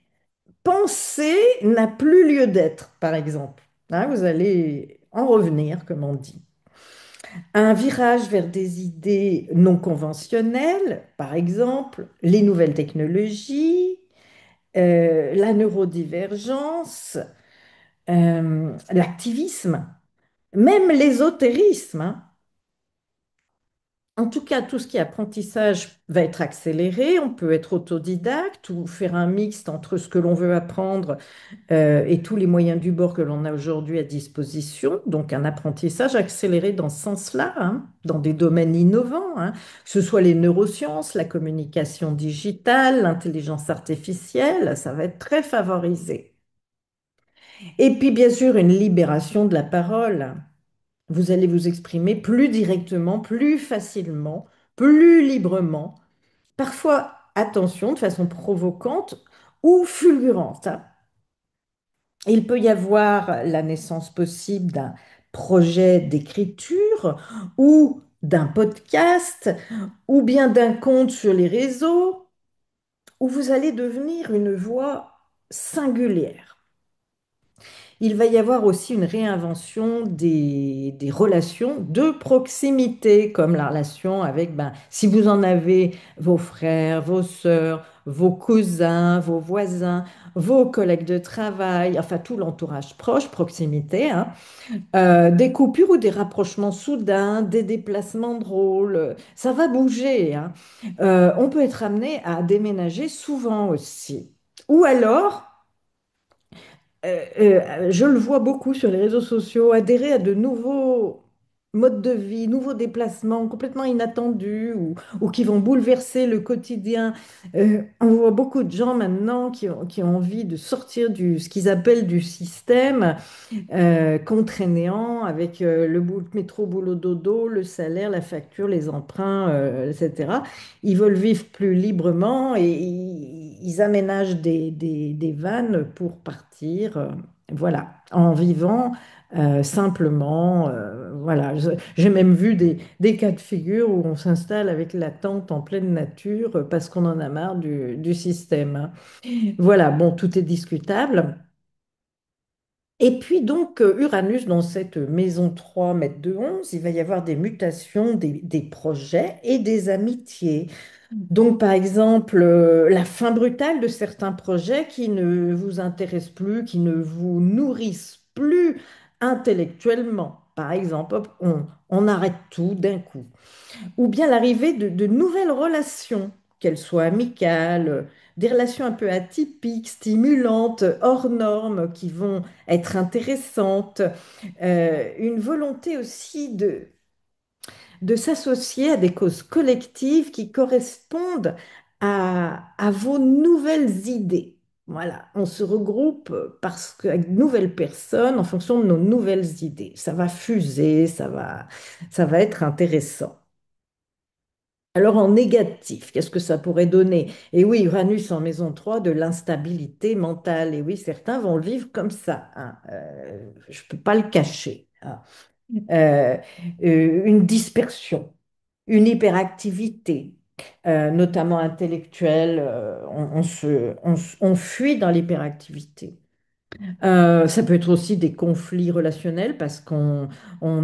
penser n'a plus lieu d'être, par exemple, hein. Vous allez en revenir, comme on dit. Un virage vers des idées non conventionnelles, par exemple, les nouvelles technologies, la neurodivergence, l'activisme, même l'ésotérisme, hein. En tout cas, tout ce qui est apprentissage va être accéléré. On peut être autodidacte ou faire un mixte entre ce que l'on veut apprendre et tous les moyens du bord que l'on a aujourd'hui à disposition. Donc, un apprentissage accéléré dans ce sens-là, hein, dans des domaines innovants, hein, que ce soit les neurosciences, la communication digitale, l'intelligence artificielle, ça va être très favorisé. Et puis, bien sûr, une libération de la parole. Vous allez vous exprimer plus directement, plus facilement, plus librement, parfois, attention, de façon provocante ou fulgurante, hein. Il peut y avoir la naissance possible d'un projet d'écriture ou d'un podcast ou bien d'un compte sur les réseaux où vous allez devenir une voix singulière. Il va y avoir aussi une réinvention des relations de proximité, comme la relation avec, ben, si vous en avez, vos frères, vos sœurs, vos cousins, vos voisins, vos collègues de travail, enfin tout l'entourage proche, proximité, hein. Des coupures ou des rapprochements soudains, des déplacements drôles, ça va bouger, hein. On peut être amené à déménager souvent aussi. Ou alors, je le vois beaucoup sur les réseaux sociaux, adhérer à de nouveaux modes de vie, nouveaux déplacements complètement inattendus ou qui vont bouleverser le quotidien. On voit beaucoup de gens maintenant qui ont envie de sortir ce qu'ils appellent du système contraignant avec métro, boulot, dodo, le salaire, la facture, les emprunts, etc. Ils veulent vivre plus librement et ils aménagent des vannes pour partir, voilà, en vivant simplement. Voilà. J'ai même vu des cas de figure où on s'installe avec la tente en pleine nature parce qu'on en a marre du système, hein. Voilà, bon, tout est discutable. Et puis donc, Uranus, dans cette maison 3 mètres de 11, il va y avoir des mutations, des projets et des amitiés. Donc, par exemple, la fin brutale de certains projets qui ne vous intéressent plus, qui ne vous nourrissent plus intellectuellement. Par exemple, hop, on arrête tout d'un coup ou bien l'arrivée de nouvelles relations, qu'elles soient amicales, des relations un peu atypiques, stimulantes, hors normes, qui vont être intéressantes, une volonté aussi de s'associer à des causes collectives qui correspondent à vos nouvelles idées. Voilà, on se regroupe parce que, avec de nouvelles personnes en fonction de nos nouvelles idées. Ça va fuser, ça va être intéressant. Alors en négatif, qu'est-ce que ça pourrait donner? Et oui, Uranus en maison 3 de l'instabilité mentale. Et oui, certains vont le vivre comme ça, hein. Je ne peux pas le cacher, hein. Euh, une dispersion, une hyperactivité, notamment intellectuelle. On fuit dans l'hyperactivité. Ça peut être aussi des conflits relationnels parce qu'on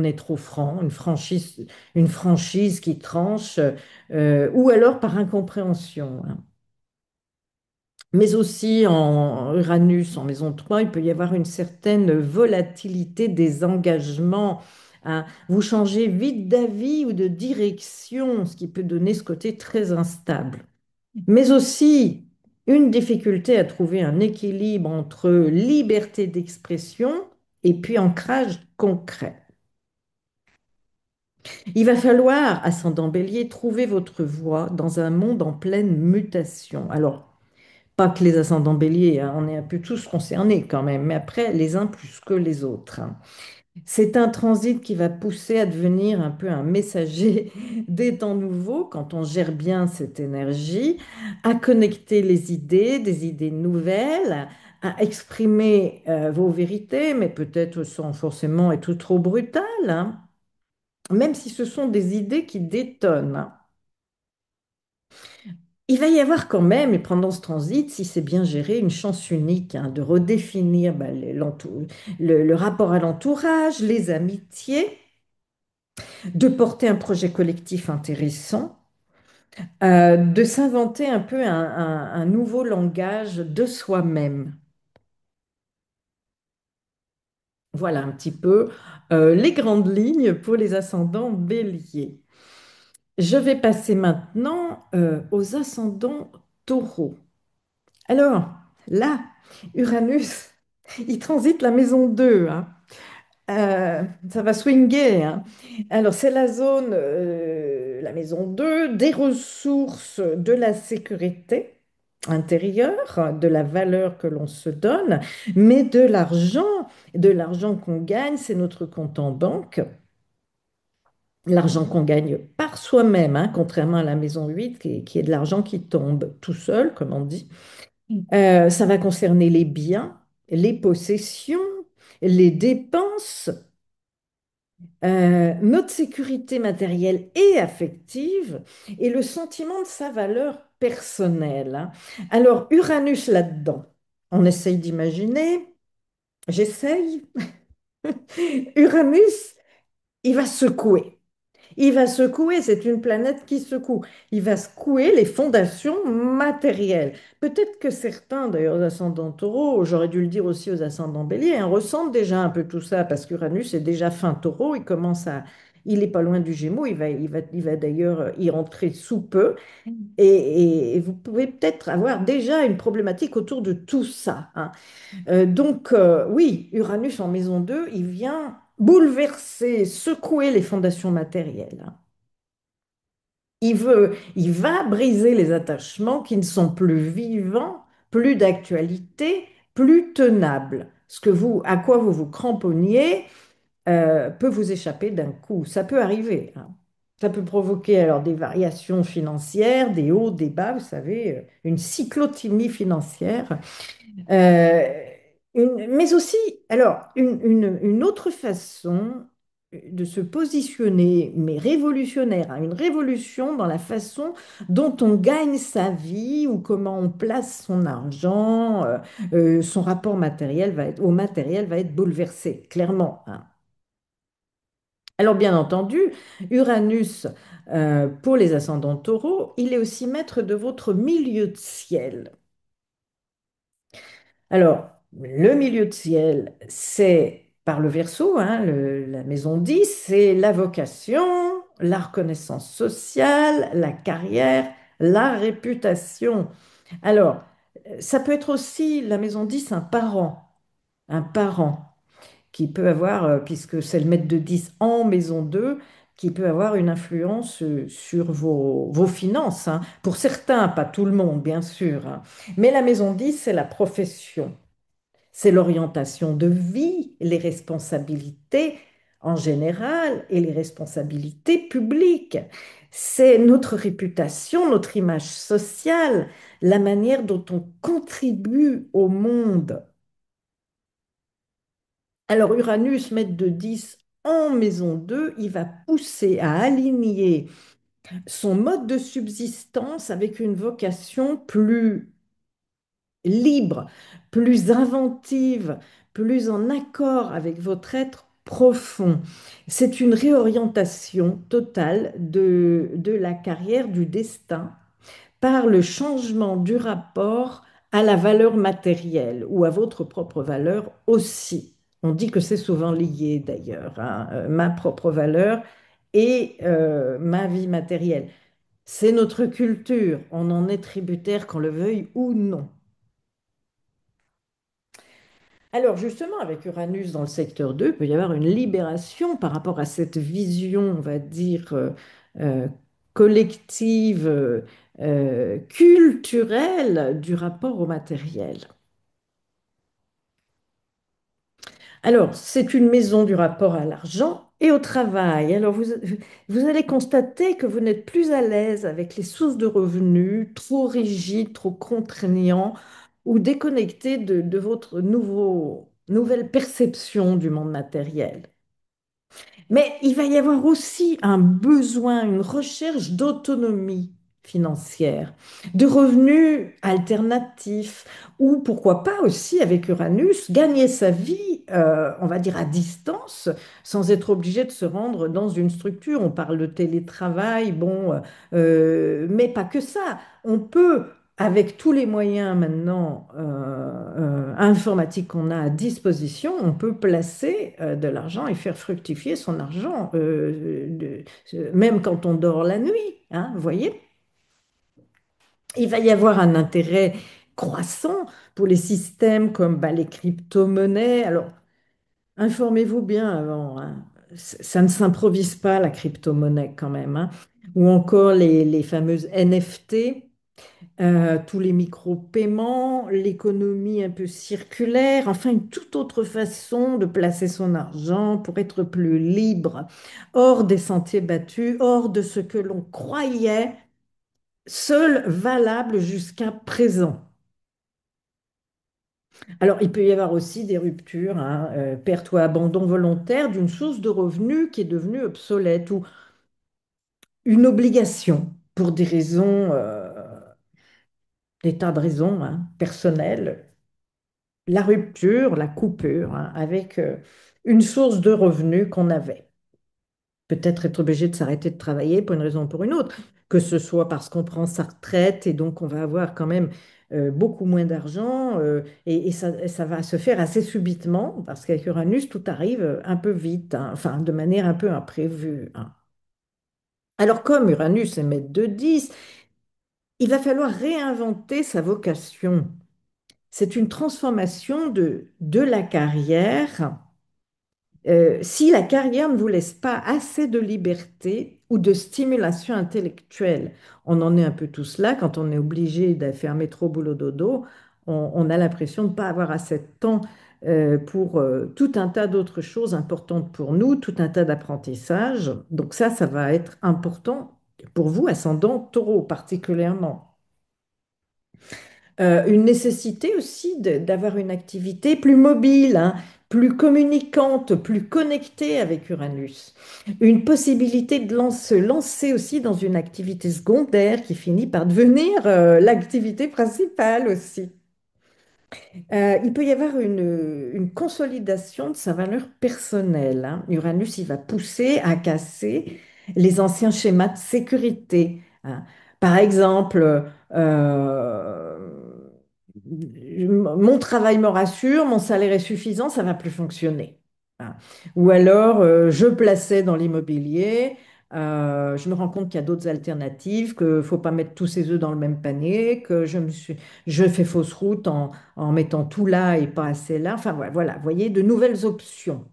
est trop franc, une franchise qui tranche, ou alors par incompréhension, hein. Mais aussi en Uranus, en maison 3, il peut y avoir une certaine volatilité des engagements, hein. Vous changez vite d'avis ou de direction, ce qui peut donner ce côté très instable, mais aussi une difficulté à trouver un équilibre entre liberté d'expression et puis ancrage concret. Il va falloir, ascendant Bélier, trouver votre voie dans un monde en pleine mutation. Alors, pas que les ascendants Bélier, hein, on est un peu tous concernés quand même, mais après, les uns plus que les autres, hein. C'est un transit qui va pousser à devenir un peu un messager des temps nouveaux quand on gère bien cette énergie, à connecter les idées, des idées nouvelles, à exprimer vos vérités, mais peut-être sans forcément être trop brutal, hein, même si ce sont des idées qui détonnent, hein. Il va y avoir quand même, et pendant ce transit, si c'est bien géré, une chance unique, hein, de redéfinir bah, le rapport à l'entourage, les amitiés, de porter un projet collectif intéressant, de s'inventer un peu un nouveau langage de soi-même. Voilà un petit peu les grandes lignes pour les ascendants béliers. Je vais passer maintenant aux ascendants taureaux. Alors, là, Uranus, il transite la maison 2, hein. Ça va swinguer, hein. Alors, c'est la zone, la maison 2, des ressources, de la sécurité intérieure, de la valeur que l'on se donne, mais de l'argent qu'on gagne, c'est notre compte en banque. L'argent qu'on gagne par soi-même, hein, contrairement à la maison 8, qui est de l'argent qui tombe tout seul, comme on dit. Ça va concerner les biens, les possessions, les dépenses, notre sécurité matérielle et affective et le sentiment de sa valeur personnelle, hein. Alors, Uranus là-dedans, on essaye d'imaginer, j'essaye. Uranus, il va secouer. Il va secouer, c'est une planète qui secoue. Il va secouer les fondations matérielles. Peut-être que certains, d'ailleurs, aux ascendants taureaux, j'aurais dû le dire aussi aux ascendants béliers, hein, ressentent déjà un peu tout ça parce qu'Uranus est déjà fin taureau. Il est pas loin du Gémeaux. Il va d'ailleurs y rentrer sous peu. Et vous pouvez peut-être avoir déjà une problématique autour de tout ça, hein. Donc, oui, Uranus en maison 2, il vient bouleverser, secouer les fondations matérielles, hein. Il va briser les attachements qui ne sont plus vivants, plus d'actualité, plus tenables. À quoi vous vous cramponniez, peut vous échapper d'un coup. Ça peut arriver, hein. Ça peut provoquer alors des variations financières, des hauts, des bas, vous savez, une cyclothymie financière. Euh, mais aussi, alors, une autre façon de se positionner, mais révolutionnaire, hein, une révolution dans la façon dont on gagne sa vie ou comment on place son argent, son rapport au matériel va être bouleversé, clairement, hein. Alors, bien entendu, Uranus, pour les ascendants taureaux, il est aussi maître de votre milieu de ciel. Alors, le milieu de ciel, c'est par le Verseau, hein, la maison 10, c'est la vocation, la reconnaissance sociale, la carrière, la réputation. Alors, ça peut être aussi la maison 10, un parent qui peut avoir, puisque c'est le maître de 10 en maison 2, qui peut avoir une influence sur vos finances, hein. Pour certains, pas tout le monde, bien sûr, hein. Mais la maison 10, c'est la profession. C'est l'orientation de vie, les responsabilités en général et les responsabilités publiques. C'est notre réputation, notre image sociale, la manière dont on contribue au monde. Alors Uranus, maître de 10 en maison 2, il va pousser à aligner son mode de subsistance avec une vocation plus libre, plus inventive, plus en accord avec votre être profond. C'est une réorientation totale de la carrière, du destin, par le changement du rapport à la valeur matérielle ou à votre propre valeur aussi. On dit que c'est souvent lié d'ailleurs, hein, ma propre valeur et ma vie matérielle. C'est notre culture, on en est tributaire qu'on le veuille ou non. Alors justement, avec Uranus dans le secteur 2, il peut y avoir une libération par rapport à cette vision, on va dire, euh, collective, culturelle du rapport au matériel. Alors, c'est une maison du rapport à l'argent et au travail. Alors, vous allez constater que vous n'êtes plus à l'aise avec les sources de revenus trop rigides, trop contraignants ou déconnectés de votre nouvelle perception du monde matériel. Mais il va y avoir aussi un besoin, une recherche d'autonomie financière, de revenus alternatifs, ou pourquoi pas aussi avec Uranus, gagner sa vie, on va dire à distance, sans être obligé de se rendre dans une structure. On parle de télétravail, bon, mais pas que ça. On peut avec tous les moyens maintenant informatiques qu'on a à disposition, on peut placer de l'argent et faire fructifier son argent, même quand on dort la nuit, hein, vous voyez? Il va y avoir un intérêt croissant pour les systèmes comme bah, les crypto-monnaies. Alors, informez-vous bien avant, hein. Ça ne s'improvise pas, la crypto-monnaie quand même, hein. Ou encore les fameuses NFT, tous les micro-paiements, l'économie un peu circulaire, enfin une toute autre façon de placer son argent pour être plus libre, hors des sentiers battus, hors de ce que l'on croyait seul valable jusqu'à présent. Alors, il peut y avoir aussi des ruptures, hein, perte ou abandon volontaire d'une source de revenus qui est devenue obsolète ou une obligation pour des raisons, des tas de raisons, hein, personnelles. La rupture, la coupure, hein, avec une source de revenus qu'on avait. Peut-être être obligé de s'arrêter de travailler pour une raison ou pour une autre, que ce soit parce qu'on prend sa retraite et donc on va avoir quand même beaucoup moins d'argent et ça va se faire assez subitement parce qu'avec Uranus, tout arrive un peu vite, hein, enfin de manière un peu imprévue, hein. Alors comme Uranus est maître de 10, il va falloir réinventer sa vocation. C'est une transformation de la carrière. Si la carrière ne vous laisse pas assez de liberté ou de stimulation intellectuelle, on en est un peu tous là quand on est obligé de faire métro, boulot, dodo, on a l'impression de ne pas avoir assez de temps pour tout un tas d'autres choses importantes pour nous, tout un tas d'apprentissages. Donc ça va être important pour vous, ascendant taureau particulièrement. Une nécessité aussi d'avoir une activité plus mobile, hein, plus communicante, plus connectée avec Uranus. Une possibilité de se lancer aussi dans une activité secondaire qui finit par devenir l'activité principale aussi. Il peut y avoir une consolidation de sa valeur personnelle, hein. Uranus, il va pousser à casser les anciens schémas de sécurité, hein. Par exemple, euh, mon travail me rassure, mon salaire est suffisant, ça va plus fonctionner, hein. Ou alors, je plaçais dans l'immobilier, je me rends compte qu'il y a d'autres alternatives, qu'il ne faut pas mettre tous ses œufs dans le même panier, que je fais fausse route en mettant tout là et pas assez là. Enfin, voilà, vous voyez, de nouvelles options.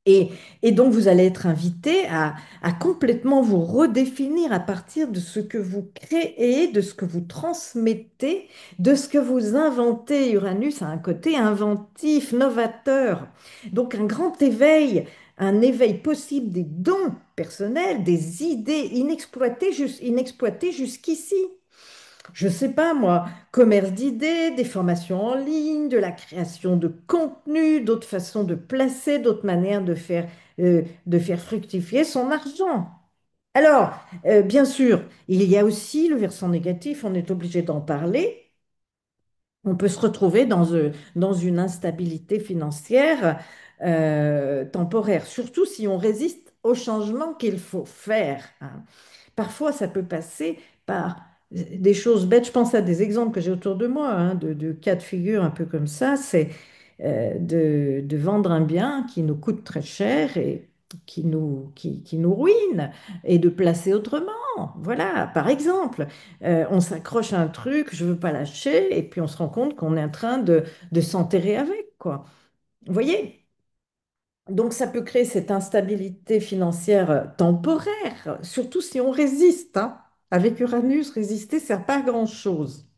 Et, et donc, vous allez être invité à complètement vous redéfinir à partir de ce que vous créez, de ce que vous transmettez, de ce que vous inventez. Uranus a un côté inventif, novateur. Donc, un grand éveil, un éveil possible des dons personnels, des idées inexploitées jusqu'ici. Je sais pas moi, commerce d'idées, des formations en ligne, de la création de contenu, d'autres façons de placer, d'autres manières de faire fructifier son argent. Alors, bien sûr, il y a aussi le versant négatif, on est obligé d'en parler. On peut se retrouver dans une instabilité financière temporaire, surtout si on résiste au changement qu'il faut faire, hein. Parfois, ça peut passer par des choses bêtes. Je pense à des exemples que j'ai autour de moi, hein, de cas de figure un peu comme ça. C'est de vendre un bien qui nous coûte très cher et qui nous ruine et de placer autrement. Voilà, par exemple, on s'accroche à un truc, je ne veux pas lâcher, et puis on se rend compte qu'on est en train de s'enterrer avec, quoi. Vous voyez? Donc, ça peut créer cette instabilité financière temporaire, surtout si on résiste, hein. Avec Uranus, résister ne sert pas à grand-chose.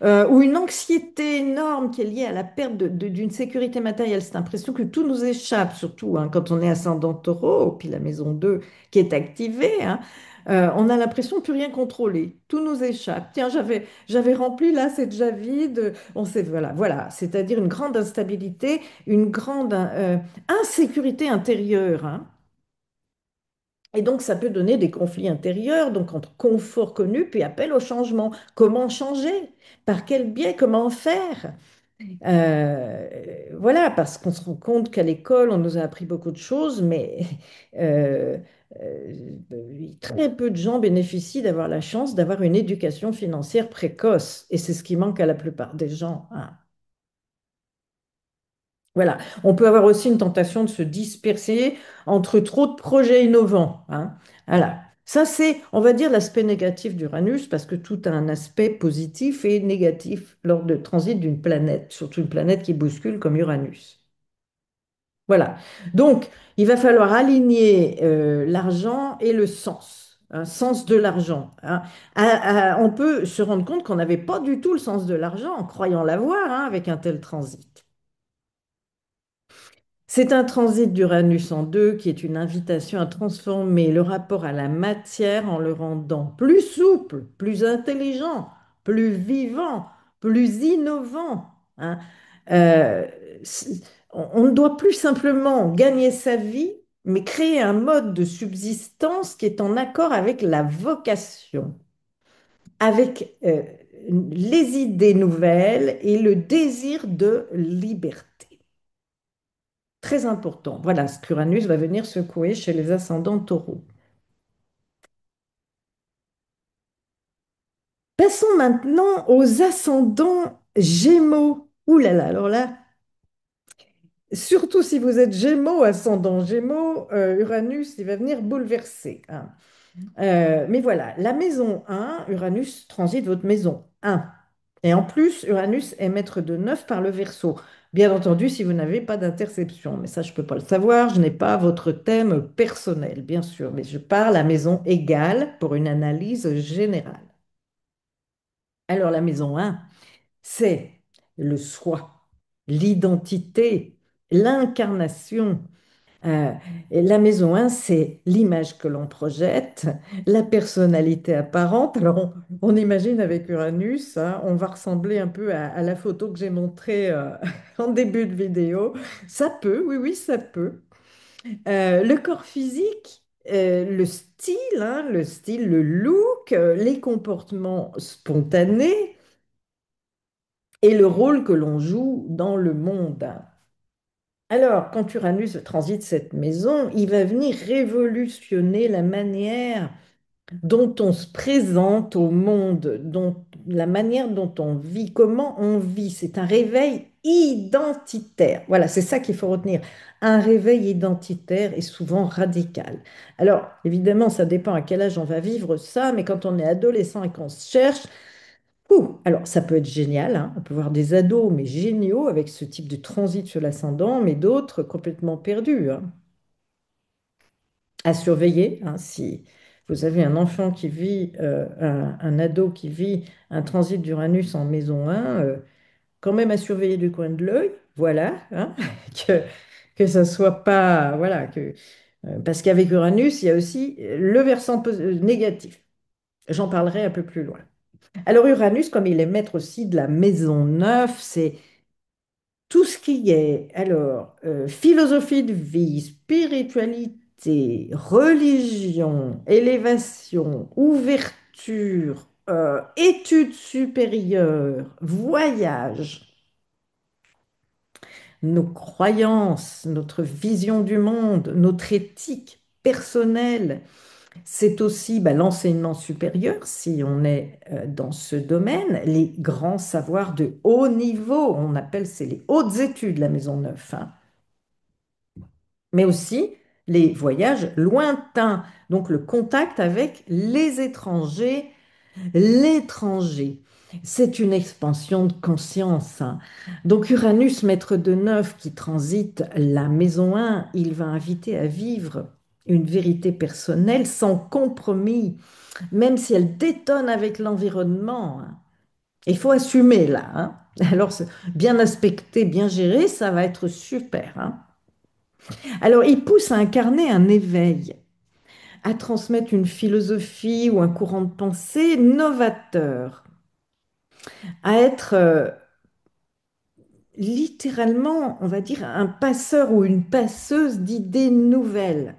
Ou une anxiété énorme qui est liée à la perte d'une sécurité matérielle. C'est l'impression que tout nous échappe, surtout hein, quand on est ascendant taureau, puis la maison 2 qui est activée, hein. On a l'impression de plus rien contrôler. Tout nous échappe. Tiens, j'avais rempli là, c'est déjà vide. On sait, voilà. C'est-à-dire une grande instabilité, une grande insécurité intérieure, hein. Et donc, ça peut donner des conflits intérieurs, donc entre confort connu puis appel au changement. Comment changer? Par quel biais? Comment faire? Voilà, parce qu'on se rend compte qu'à l'école, on nous a appris beaucoup de choses, mais euh, très peu de gens bénéficient d'avoir la chance d'avoir une éducation financière précoce. Et c'est ce qui manque à la plupart des gens, hein. Voilà. On peut avoir aussi une tentation de se disperser entre trop de projets innovants, hein. Voilà. Ça, c'est, on va dire, l'aspect négatif d'Uranus, parce que tout a un aspect positif et négatif lors de transit d'une planète, surtout une planète qui bouscule comme Uranus. Voilà. Donc, il va falloir aligner l'argent et le sens, un sens de l'argent, hein. On peut se rendre compte qu'on n'avait pas du tout le sens de l'argent en croyant l'avoir, hein, avec un tel transit. C'est un transit d'Uranus en deux qui est une invitation à transformer le rapport à la matière en le rendant plus souple, plus intelligent, plus vivant, plus innovant, hein. Euh, c- on ne doit plus simplement gagner sa vie, mais créer un mode de subsistance qui est en accord avec la vocation, avec les idées nouvelles et le désir de liberté. Très important. Voilà ce qu'Uranus va venir secouer chez les ascendants taureaux. Passons maintenant aux ascendants gémeaux. Ouh là là, alors là, surtout si vous êtes gémeaux, ascendant gémeaux, Uranus, il va venir bouleverser, hein. Mais voilà, la maison 1, Uranus transite votre maison 1. Et en plus, Uranus est maître de 9 par le Verseau. Bien entendu, si vous n'avez pas d'interception. Mais ça, je ne peux pas le savoir. Je n'ai pas votre thème personnel, bien sûr. Mais je parle à maison égale pour une analyse générale. Alors, la maison 1, c'est le soi, l'identité, l'incarnation. Euh, et la maison 1, c'est l'image que l'on projette, la personnalité apparente. Alors, on imagine avec Uranus, hein, on va ressembler un peu à la photo que j'ai montrée en début de vidéo. Ça peut, oui, oui, ça peut. Le corps physique, le style, hein, le style, le look, les comportements spontanés et le rôle que l'on joue dans le monde. Alors, quand Uranus transite cette maison, il va venir révolutionner la manière dont on se présente au monde, la manière dont on vit, comment on vit. C'est un réveil identitaire. Voilà, c'est ça qu'il faut retenir. Un réveil identitaire est souvent radical. Alors, évidemment, ça dépend à quel âge on va vivre ça, mais quand on est adolescent et qu'on se cherche, alors, ça peut être génial, hein. On peut voir des ados, mais géniaux, avec ce type de transit sur l'ascendant, mais d'autres complètement perdus, hein. À surveiller, hein, si vous avez un enfant qui vit, un ado qui vit un transit d'Uranus en maison 1, quand même à surveiller du coin de l'œil, voilà, hein, que, que ça soit pas, voilà, parce qu'avec Uranus, il y a aussi le versant négatif. J'en parlerai un peu plus loin. Alors Uranus, comme il est maître aussi de la maison 9, c'est tout ce qui est alors philosophie de vie, spiritualité, religion, élévation, ouverture, études supérieures, voyage, nos croyances, notre vision du monde, notre éthique personnelle. C'est aussi bah, l'enseignement supérieur, si on est dans ce domaine, les grands savoirs de haut niveau, on appelle c'est les hautes études, la Maison Neuf, hein. Mais aussi les voyages lointains, donc le contact avec les étrangers. L'étranger, c'est une expansion de conscience, hein. Donc Uranus, maître de neuf qui transite la maison 1, il va inviter à vivre une vérité personnelle sans compromis, même si elle détonne avec l'environnement, hein. Il faut assumer là, hein. Alors, bien aspecté, bien géré, ça va être super, hein. Alors, il pousse à incarner un éveil, à transmettre une philosophie ou un courant de pensée novateur, à être littéralement, on va dire, un passeur ou une passeuse d'idées nouvelles.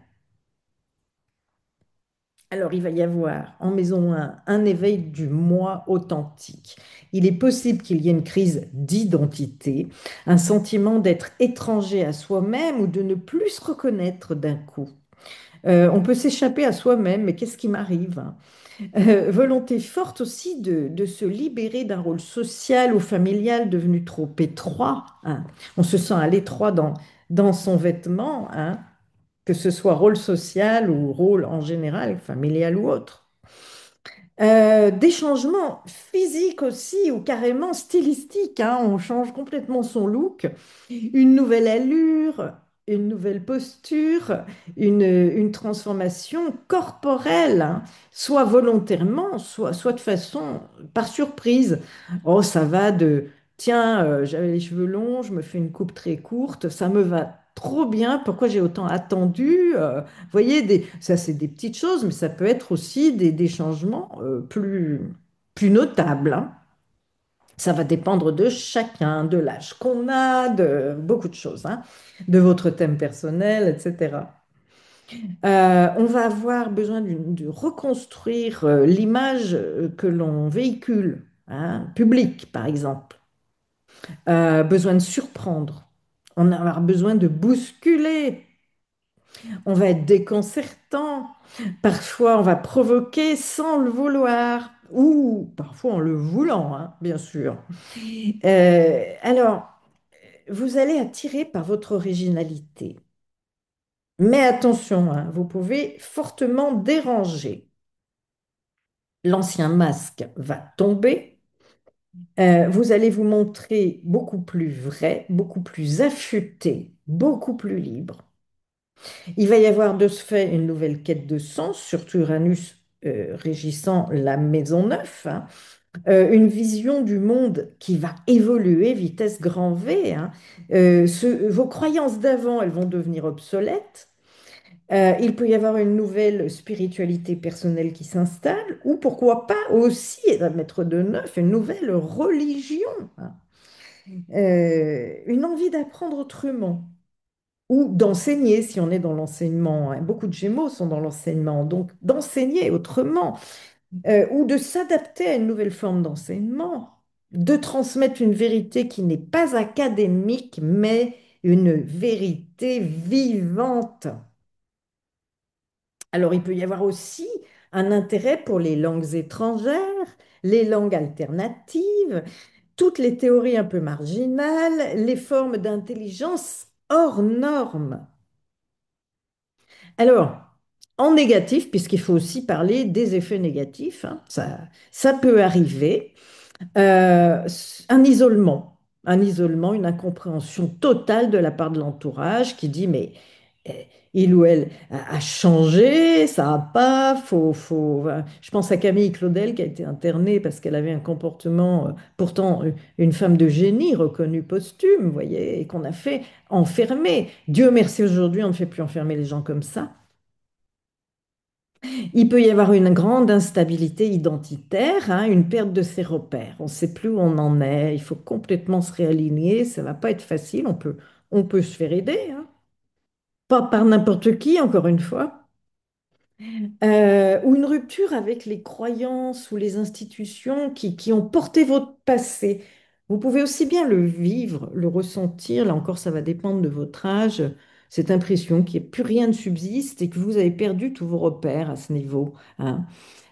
Alors, il va y avoir en maison un éveil du moi authentique. Il est possible qu'il y ait une crise d'identité, un sentiment d'être étranger à soi-même ou de ne plus se reconnaître d'un coup. On peut s'échapper à soi-même, mais qu'est-ce qui m'arrive? Volonté forte aussi de se libérer d'un rôle social ou familial devenu trop étroit, hein. On se sent à l'étroit dans son vêtement, hein, que ce soit rôle social ou rôle en général, familial ou autre. Des changements physiques aussi ou carrément stylistiques, hein. On change complètement son look, une nouvelle allure, une nouvelle posture, une transformation corporelle, hein, soit volontairement, soit de façon par surprise. Oh, ça va de, tiens, j'avais les cheveux longs, je me fais une coupe très courte, ça me va trop bien, pourquoi j'ai autant attendu? Vous voyez, ça c'est des petites choses, mais ça peut être aussi des changements plus notables, hein. Ça va dépendre de chacun, de l'âge qu'on a, de beaucoup de choses, hein, de votre thème personnel, etc. On va avoir besoin de reconstruire l'image que l'on véhicule, hein, publique, par exemple. Besoin de surprendre. On va avoir besoin de bousculer. On va être déconcertant. Parfois, on va provoquer sans le vouloir. Ou parfois en le voulant, hein, bien sûr. Alors, vous allez attirer par votre originalité. Mais attention, hein, vous pouvez fortement déranger. L'ancien masque va tomber. Vous allez vous montrer beaucoup plus vrai, beaucoup plus affûté, beaucoup plus libre. Il va y avoir de ce fait une nouvelle quête de sens, surtout Uranus régissant la maison 9, hein. Une vision du monde qui va évoluer vitesse grand V, hein. Vos croyances d'avant, elles vont devenir obsolètes. Il peut y avoir une nouvelle spiritualité personnelle qui s'installe, ou pourquoi pas aussi, et à mettre de neuf, une nouvelle religion, hein. Une envie d'apprendre autrement, ou d'enseigner si on est dans l'enseignement, hein. Beaucoup de Gémeaux sont dans l'enseignement, donc d'enseigner autrement, ou de s'adapter à une nouvelle forme d'enseignement, de transmettre une vérité qui n'est pas académique, mais une vérité vivante. Alors, il peut y avoir aussi un intérêt pour les langues étrangères, les langues alternatives, toutes les théories un peu marginales, les formes d'intelligence hors normes. Alors, en négatif, puisqu'il faut aussi parler des effets négatifs, hein, ça peut arriver. Euh, un isolement, une incompréhension totale de la part de l'entourage qui dit mais il ou elle a changé, ça va pas, enfin, je pense à Camille Claudel qui a été internée parce qu'elle avait un comportement, pourtant une femme de génie reconnue posthume, vous voyez, et qu'on a fait enfermer. Dieu merci, aujourd'hui, on ne fait plus enfermer les gens comme ça. Il peut y avoir une grande instabilité identitaire, hein, une perte de ses repères. On ne sait plus où on en est. Il faut complètement se réaligner. Ça ne va pas être facile. On peut se faire aider, hein. Pas par n'importe qui, encore une fois. Ou une rupture avec les croyances ou les institutions qui ont porté votre passé. Vous pouvez aussi bien le vivre, le ressentir. Là encore, ça va dépendre de votre âge. Cette impression qu'il n'y a plus rien ne subsiste et que vous avez perdu tous vos repères à ce niveau, hein.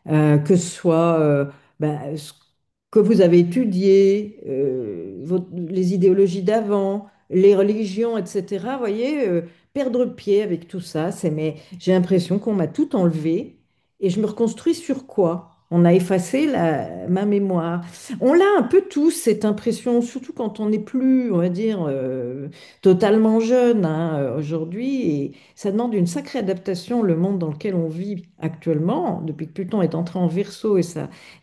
Que ce soit ce que vous avez étudié, les idéologies d'avant, les religions, etc. Vous voyez, perdre pied avec tout ça, mais j'ai l'impression qu'on m'a tout enlevé et je me reconstruis sur quoi? On a effacé ma mémoire. On l'a un peu tous, cette impression, surtout quand on n'est plus, on va dire, totalement jeune, hein, aujourd'hui. Et ça demande une sacrée adaptation, le monde dans lequel on vit actuellement, depuis que Pluton est entré en Verseau et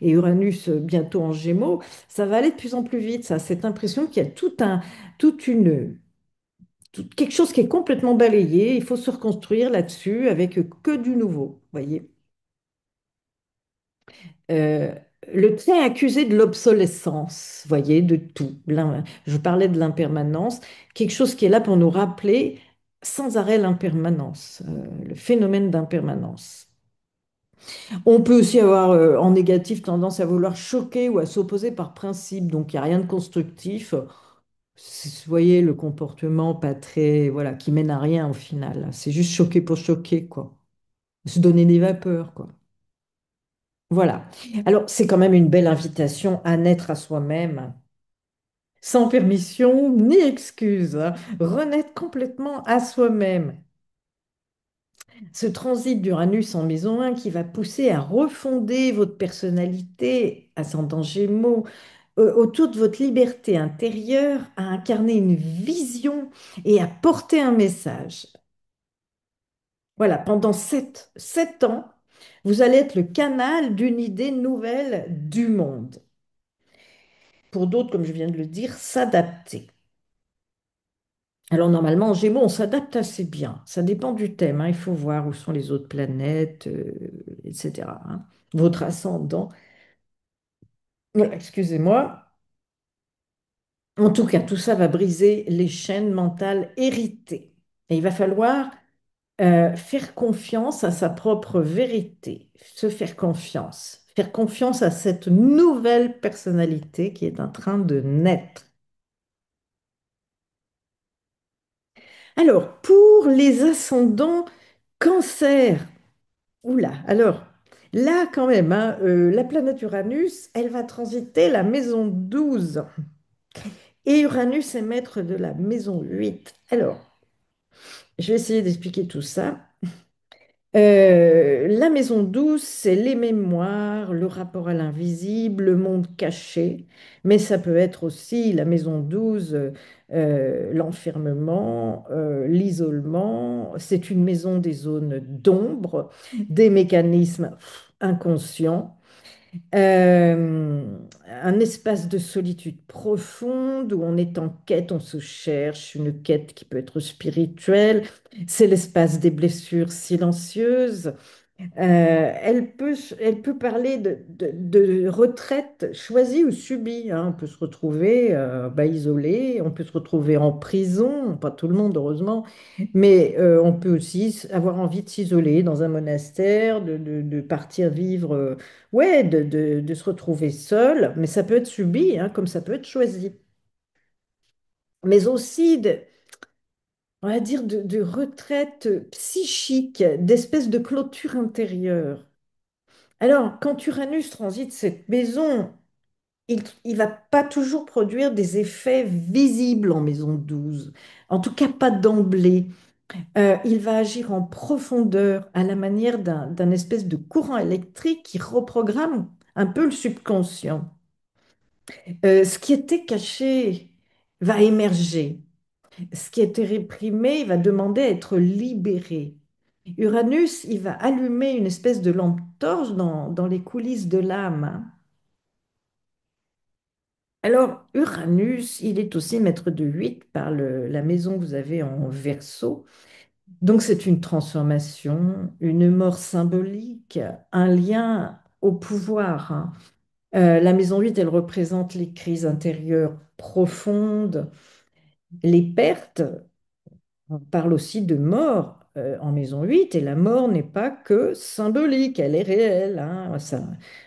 Uranus bientôt en Gémeaux. Ça va aller de plus en plus vite, ça. Cette impression qu'il y a toute une, quelque chose qui est complètement balayé. Il faut se reconstruire là-dessus avec que du nouveau, voyez. Euh, le trait accusé de l'obsolescence, voyez, de tout. Je parlais de l'impermanence, quelque chose qui est là pour nous rappeler sans arrêt l'impermanence, le phénomène d'impermanence. On peut aussi avoir en négatif tendance à vouloir choquer ou à s'opposer par principe, donc il n'y a rien de constructif. Vous voyez le comportement pas très, voilà, qui mène à rien au final. C'est juste choquer pour choquer, quoi. Se donner des vapeurs, quoi. Voilà. Alors, c'est quand même une belle invitation à naître à soi-même, sans permission ni excuse, hein. Renaître complètement à soi-même. Ce transit d'Uranus en maison 1 qui va pousser à refonder votre personnalité, ascendant Gémeaux, autour de votre liberté intérieure, à incarner une vision et à porter un message. Voilà, pendant sept ans, vous allez être le canal d'une idée nouvelle du monde. Pour d'autres, comme je viens de le dire, s'adapter. Alors normalement, en Gémeaux, on s'adapte assez bien. Ça dépend du thème, hein. Il faut voir où sont les autres planètes, etc., hein. Votre ascendant. Excusez-moi. En tout cas, tout ça va briser les chaînes mentales héritées. Et il va falloir faire confiance à sa propre vérité, se faire confiance à cette nouvelle personnalité qui est en train de naître. Alors, pour les ascendants cancer, oula, alors là quand même, hein, la planète Uranus, elle va transiter la maison 12 et Uranus est maître de la maison 8. Alors, je vais essayer d'expliquer tout ça. La maison douce, c'est les mémoires, le rapport à l'invisible, le monde caché, mais ça peut être aussi la maison 12, l'enfermement, l'isolement. C'est une maison des zones d'ombre, des mécanismes inconscients. Euh, un espace de solitude profonde où on est en quête, on se cherche, une quête qui peut être spirituelle. C'est l'espace des blessures silencieuses. Elle peut parler de retraite choisie ou subie, hein. On peut se retrouver isolé, on peut se retrouver en prison, pas tout le monde heureusement, mais on peut aussi avoir envie de s'isoler dans un monastère, de partir vivre, ouais, de se retrouver seul, mais ça peut être subi, hein, comme ça peut être choisi. Mais aussi on va dire, de retraite psychique, d'espèce de clôture intérieure. Alors, quand Uranus transite cette maison, il ne va pas toujours produire des effets visibles en maison 12. En tout cas, pas d'emblée. Il va agir en profondeur, à la manière d'un espèce de courant électrique qui reprogramme un peu le subconscient. Ce qui était caché va émerger. Ce qui était réprimé, il va demander à être libéré. Uranus, il va allumer une espèce de lampe torche dans les coulisses de l'âme, hein. Alors, Uranus, il est aussi maître de 8 par la maison que vous avez en Verseau. Donc, c'est une transformation, une mort symbolique, un lien au pouvoir, hein. La maison 8, elle représente les crises intérieures profondes, les pertes. On parle aussi de mort en maison 8 et la mort n'est pas que symbolique, elle est réelle, hein.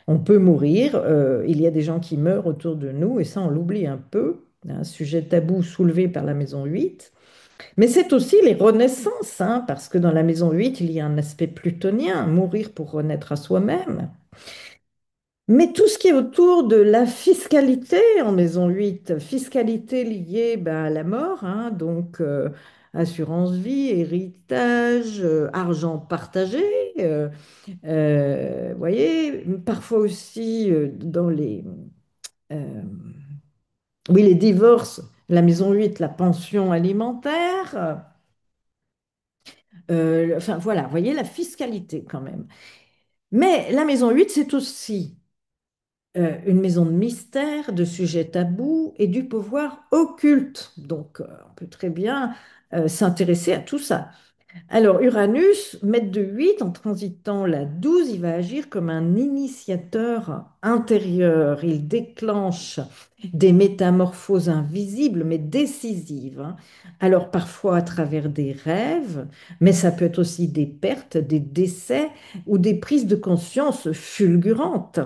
On peut mourir, il y a des gens qui meurent autour de nous et ça, on l'oublie un peu, un sujet tabou soulevé par la maison 8. Mais c'est aussi les renaissances, hein, parce que dans la maison 8, il y a un aspect plutonien, mourir pour renaître à soi-même. Mais tout ce qui est autour de la fiscalité en maison 8, fiscalité liée à la mort, hein, donc assurance vie, héritage, argent partagé, voyez, parfois aussi dans euh, oui, les divorces, la maison 8, la pension alimentaire, enfin voilà, vous voyez la fiscalité quand même. Mais la maison 8, c'est aussi une maison de mystère, de sujets tabous et du pouvoir occulte. Donc, on peut très bien s'intéresser à tout ça. Alors, Uranus, maître de 8 en transitant la 12, il va agir comme un initiateur intérieur. Il déclenche des métamorphoses invisibles mais décisives, hein. Alors, parfois à travers des rêves, mais ça peut être aussi des pertes, des décès ou des prises de conscience fulgurantes.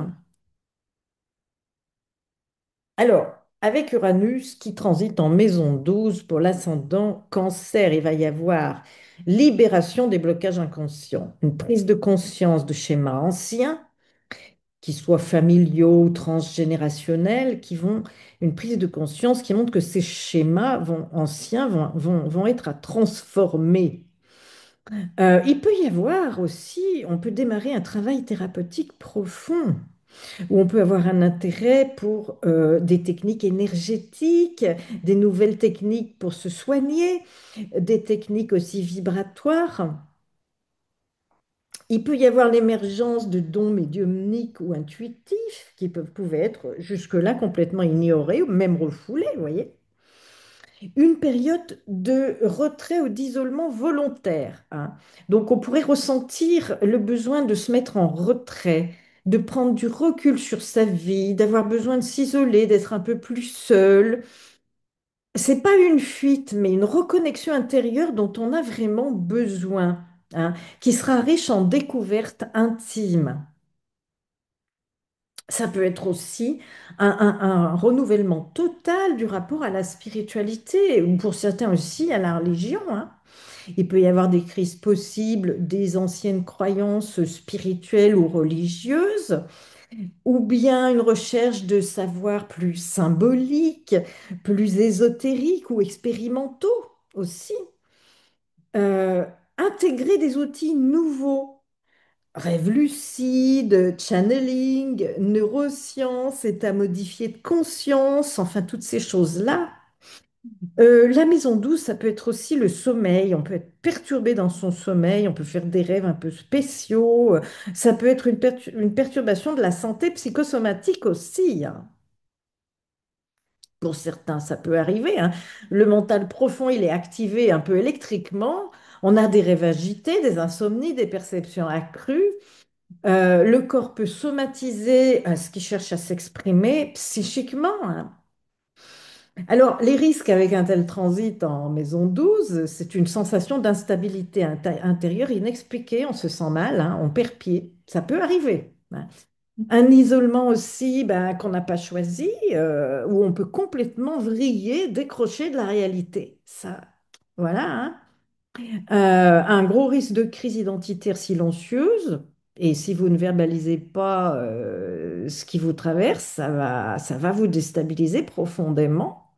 Alors, avec Uranus qui transite en maison 12 pour l'ascendant Cancer, il va y avoir libération des blocages inconscients, une prise de conscience de schémas anciens, qui soient familiaux ou transgénérationnels, une prise de conscience qui montre que ces schémas anciens vont être à transformer. Il peut y avoir aussi, on peut démarrer un travail thérapeutique profond où on peut avoir un intérêt pour des techniques énergétiques, des nouvelles techniques pour se soigner, des techniques aussi vibratoires. Il peut y avoir l'émergence de dons médiumniques ou intuitifs pouvaient être jusque-là complètement ignorés ou même refoulés, vous voyez. Une période de retrait ou d'isolement volontaire, hein. Donc, on pourrait ressentir le besoin de se mettre en retrait, de prendre du recul sur sa vie, d'avoir besoin de s'isoler, d'être un peu plus seul. C'est pas une fuite, mais une reconnexion intérieure dont on a vraiment besoin, hein, qui sera riche en découvertes intimes. Ça peut être aussi un renouvellement total du rapport à la spiritualité, ou pour certains aussi à la religion, hein. Il peut y avoir des crises possibles des anciennes croyances spirituelles ou religieuses, ou bien une recherche de savoirs plus symboliques, plus ésotériques ou expérimentaux aussi. Euh, Intégrer des outils nouveaux, rêve lucide, channeling, neurosciences, état modifié de conscience, enfin toutes ces choses-là. La maison douce, ça peut être aussi le sommeil. On peut être perturbé dans son sommeil, on peut faire des rêves un peu spéciaux. Ça peut être une perturbation de la santé psychosomatique aussi, hein. Pour certains, ça peut arriver, hein. Le mental profond, il est activé un peu électriquement. On a des rêves agités, des insomnies, des perceptions accrues. Le corps peut somatiser ce qui cherche à s'exprimer psychiquement, hein. Alors, les risques avec un tel transit en maison 12, c'est une sensation d'instabilité intérieure inexpliquée. On se sent mal, hein, on perd pied. Ça peut arriver, hein. Un isolement aussi ben, qu'on n'a pas choisi, où on peut complètement vriller, décrocher de la réalité. Ça, voilà, hein. Un gros risque de crise identitaire silencieuse. Et si vous ne verbalisez pas ce qui vous traverse, ça va vous déstabiliser profondément.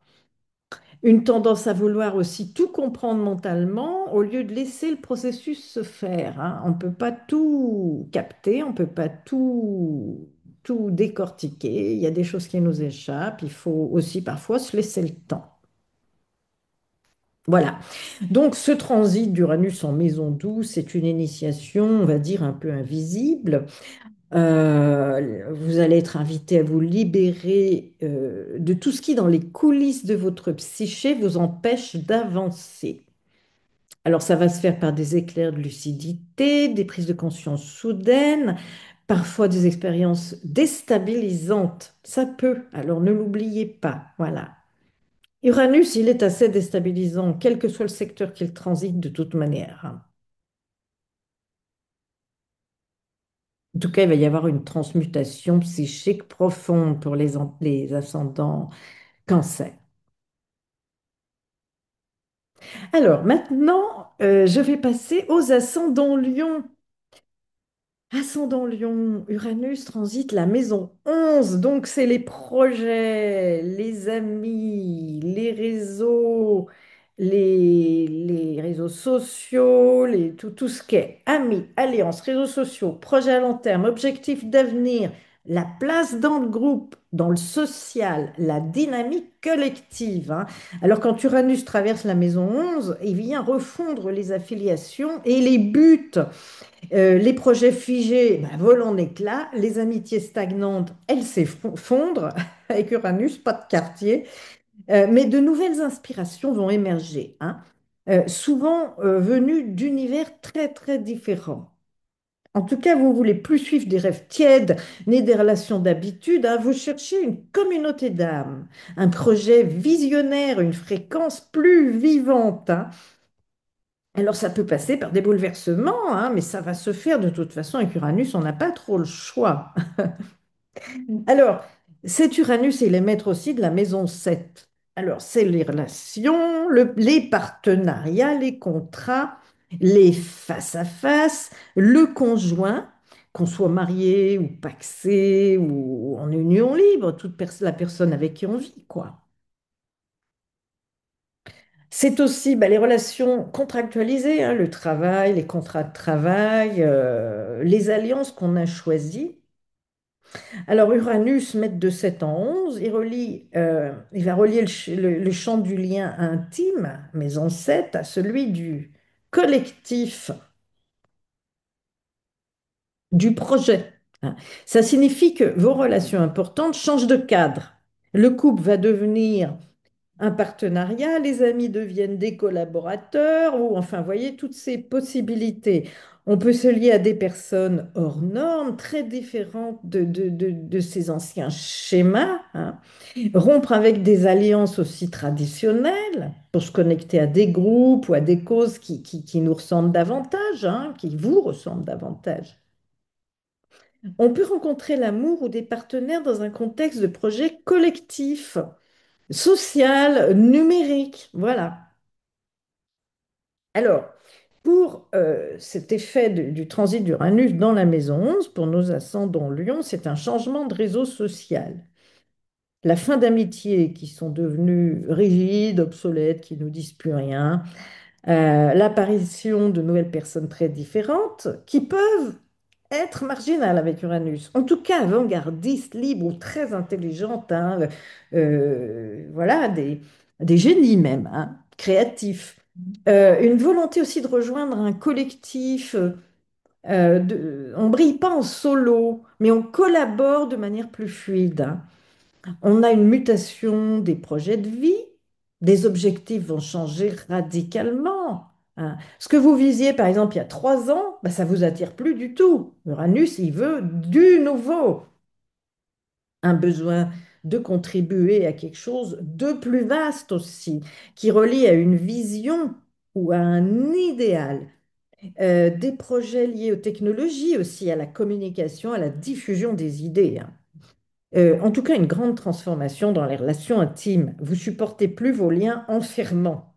Une tendance à vouloir aussi tout comprendre mentalement au lieu de laisser le processus se faire, hein. On ne peut pas tout capter, on ne peut pas tout décortiquer. Il y a des choses qui nous échappent. Il faut aussi parfois se laisser le temps. Voilà. Donc, ce transit d'Uranus en maison douce, c'est une initiation, on va dire, un peu invisible. Vous allez être invité à vous libérer de tout ce qui, dans les coulisses de votre psyché, vous empêche d'avancer. Alors, ça va se faire par des éclairs de lucidité, des prises de conscience soudaines, parfois des expériences déstabilisantes. Ça peut, alors ne l'oubliez pas. Voilà. Uranus, il est assez déstabilisant, quel que soit le secteur qu'il transite de toute manière, hein. En tout cas, il va y avoir une transmutation psychique profonde pour les ascendants Cancer. Alors maintenant, je vais passer aux ascendants Lion. Ascendant Lion, Uranus transite la maison 11, donc c'est les projets, les amis, les réseaux sociaux, tout ce qui est amis, alliances, réseaux sociaux, projets à long terme, objectifs d'avenir, la place dans le groupe, dans le social, la dynamique collective, hein. Alors quand Uranus traverse la maison 11, il vient refondre les affiliations et les buts. Les projets figés ben, volent en éclats, les amitiés stagnantes, elles s'effondrent avec Uranus, pas de quartier. Mais de nouvelles inspirations vont émerger, hein. souvent venus d'univers très très différents. En tout cas, vous voulez plus suivre des rêves tièdes ni des relations d'habitude, hein, vous cherchez une communauté d'âme, un projet visionnaire, une fréquence plus vivante, hein. Alors ça peut passer par des bouleversements, hein, mais ça va se faire de toute façon avec Uranus, on n'a pas trop le choix. Alors, cet Uranus est le maître aussi de la maison 7. Alors, c'est les relations, les partenariats, les contrats, les face-à-face, le conjoint, qu'on soit marié ou pacsé ou en union libre, la personne avec qui on vit, quoi. C'est aussi les relations contractualisées, hein, le travail, les contrats de travail, les alliances qu'on a choisies. Alors Uranus, maître de 7 en 11, il va relier le champ du lien intime, maison 7, à celui du collectif, du projet, hein. Ça signifie que vos relations importantes changent de cadre. Le couple va devenir un partenariat, les amis deviennent des collaborateurs, ou enfin, voyez, toutes ces possibilités. On peut se lier à des personnes hors normes, très différentes de ces anciens schémas, hein. Rompre avec des alliances aussi traditionnelles pour se connecter à des groupes ou à des causes qui nous ressemblent davantage, hein, qui vous ressemblent davantage. On peut rencontrer l'amour ou des partenaires dans un contexte de projet collectif, social, numérique. Voilà. Alors, pour cet effet du transit d'Uranus dans la maison 11, pour nos ascendants Lion, c'est un changement de réseau social. La fin d'amitiés qui sont devenues rigides, obsolètes, qui ne nous disent plus rien, l'apparition de nouvelles personnes très différentes qui peuvent être marginales avec Uranus. En tout cas, avant-gardistes, libres ou très intelligentes, hein, voilà, des génies même, hein, créatifs. Une volonté aussi de rejoindre un collectif. On ne brille pas en solo, mais on collabore de manière plus fluide, hein. On a une mutation des projets de vie, des objectifs vont changer radicalement, hein. Ce que vous visiez, par exemple, il y a 3 ans, ça ne vous attire plus du tout. Uranus, il veut du nouveau, un besoin de contribuer à quelque chose de plus vaste aussi, qui relie à une vision ou à un idéal. Des projets liés aux technologies aussi, à la communication, à la diffusion des idées, hein. En tout cas, une grande transformation dans les relations intimes. Vous supportez plus vos liens enfermants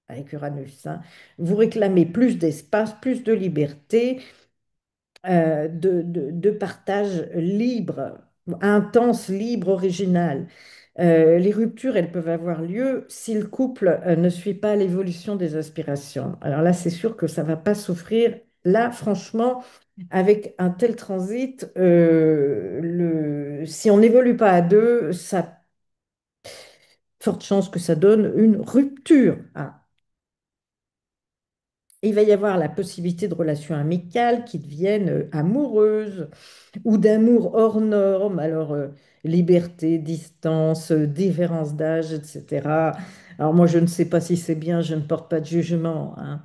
avec Uranus, hein. Vous réclamez plus d'espace, plus de liberté, de partage libre, intense, libre, original. Les ruptures, elles peuvent avoir lieu si le couple ne suit pas l'évolution des aspirations. Alors là, c'est sûr que ça ne va pas souffrir. Là, franchement, avec un tel transit, si on n'évolue pas à deux, ça forte chance que ça donne une rupture, hein. Il va y avoir la possibilité de relations amicales qui deviennent amoureuses ou d'amour hors norme. Alors, liberté, distance, différence d'âge, etc. Alors, moi, je ne sais pas si c'est bien, je ne porte pas de jugement, hein.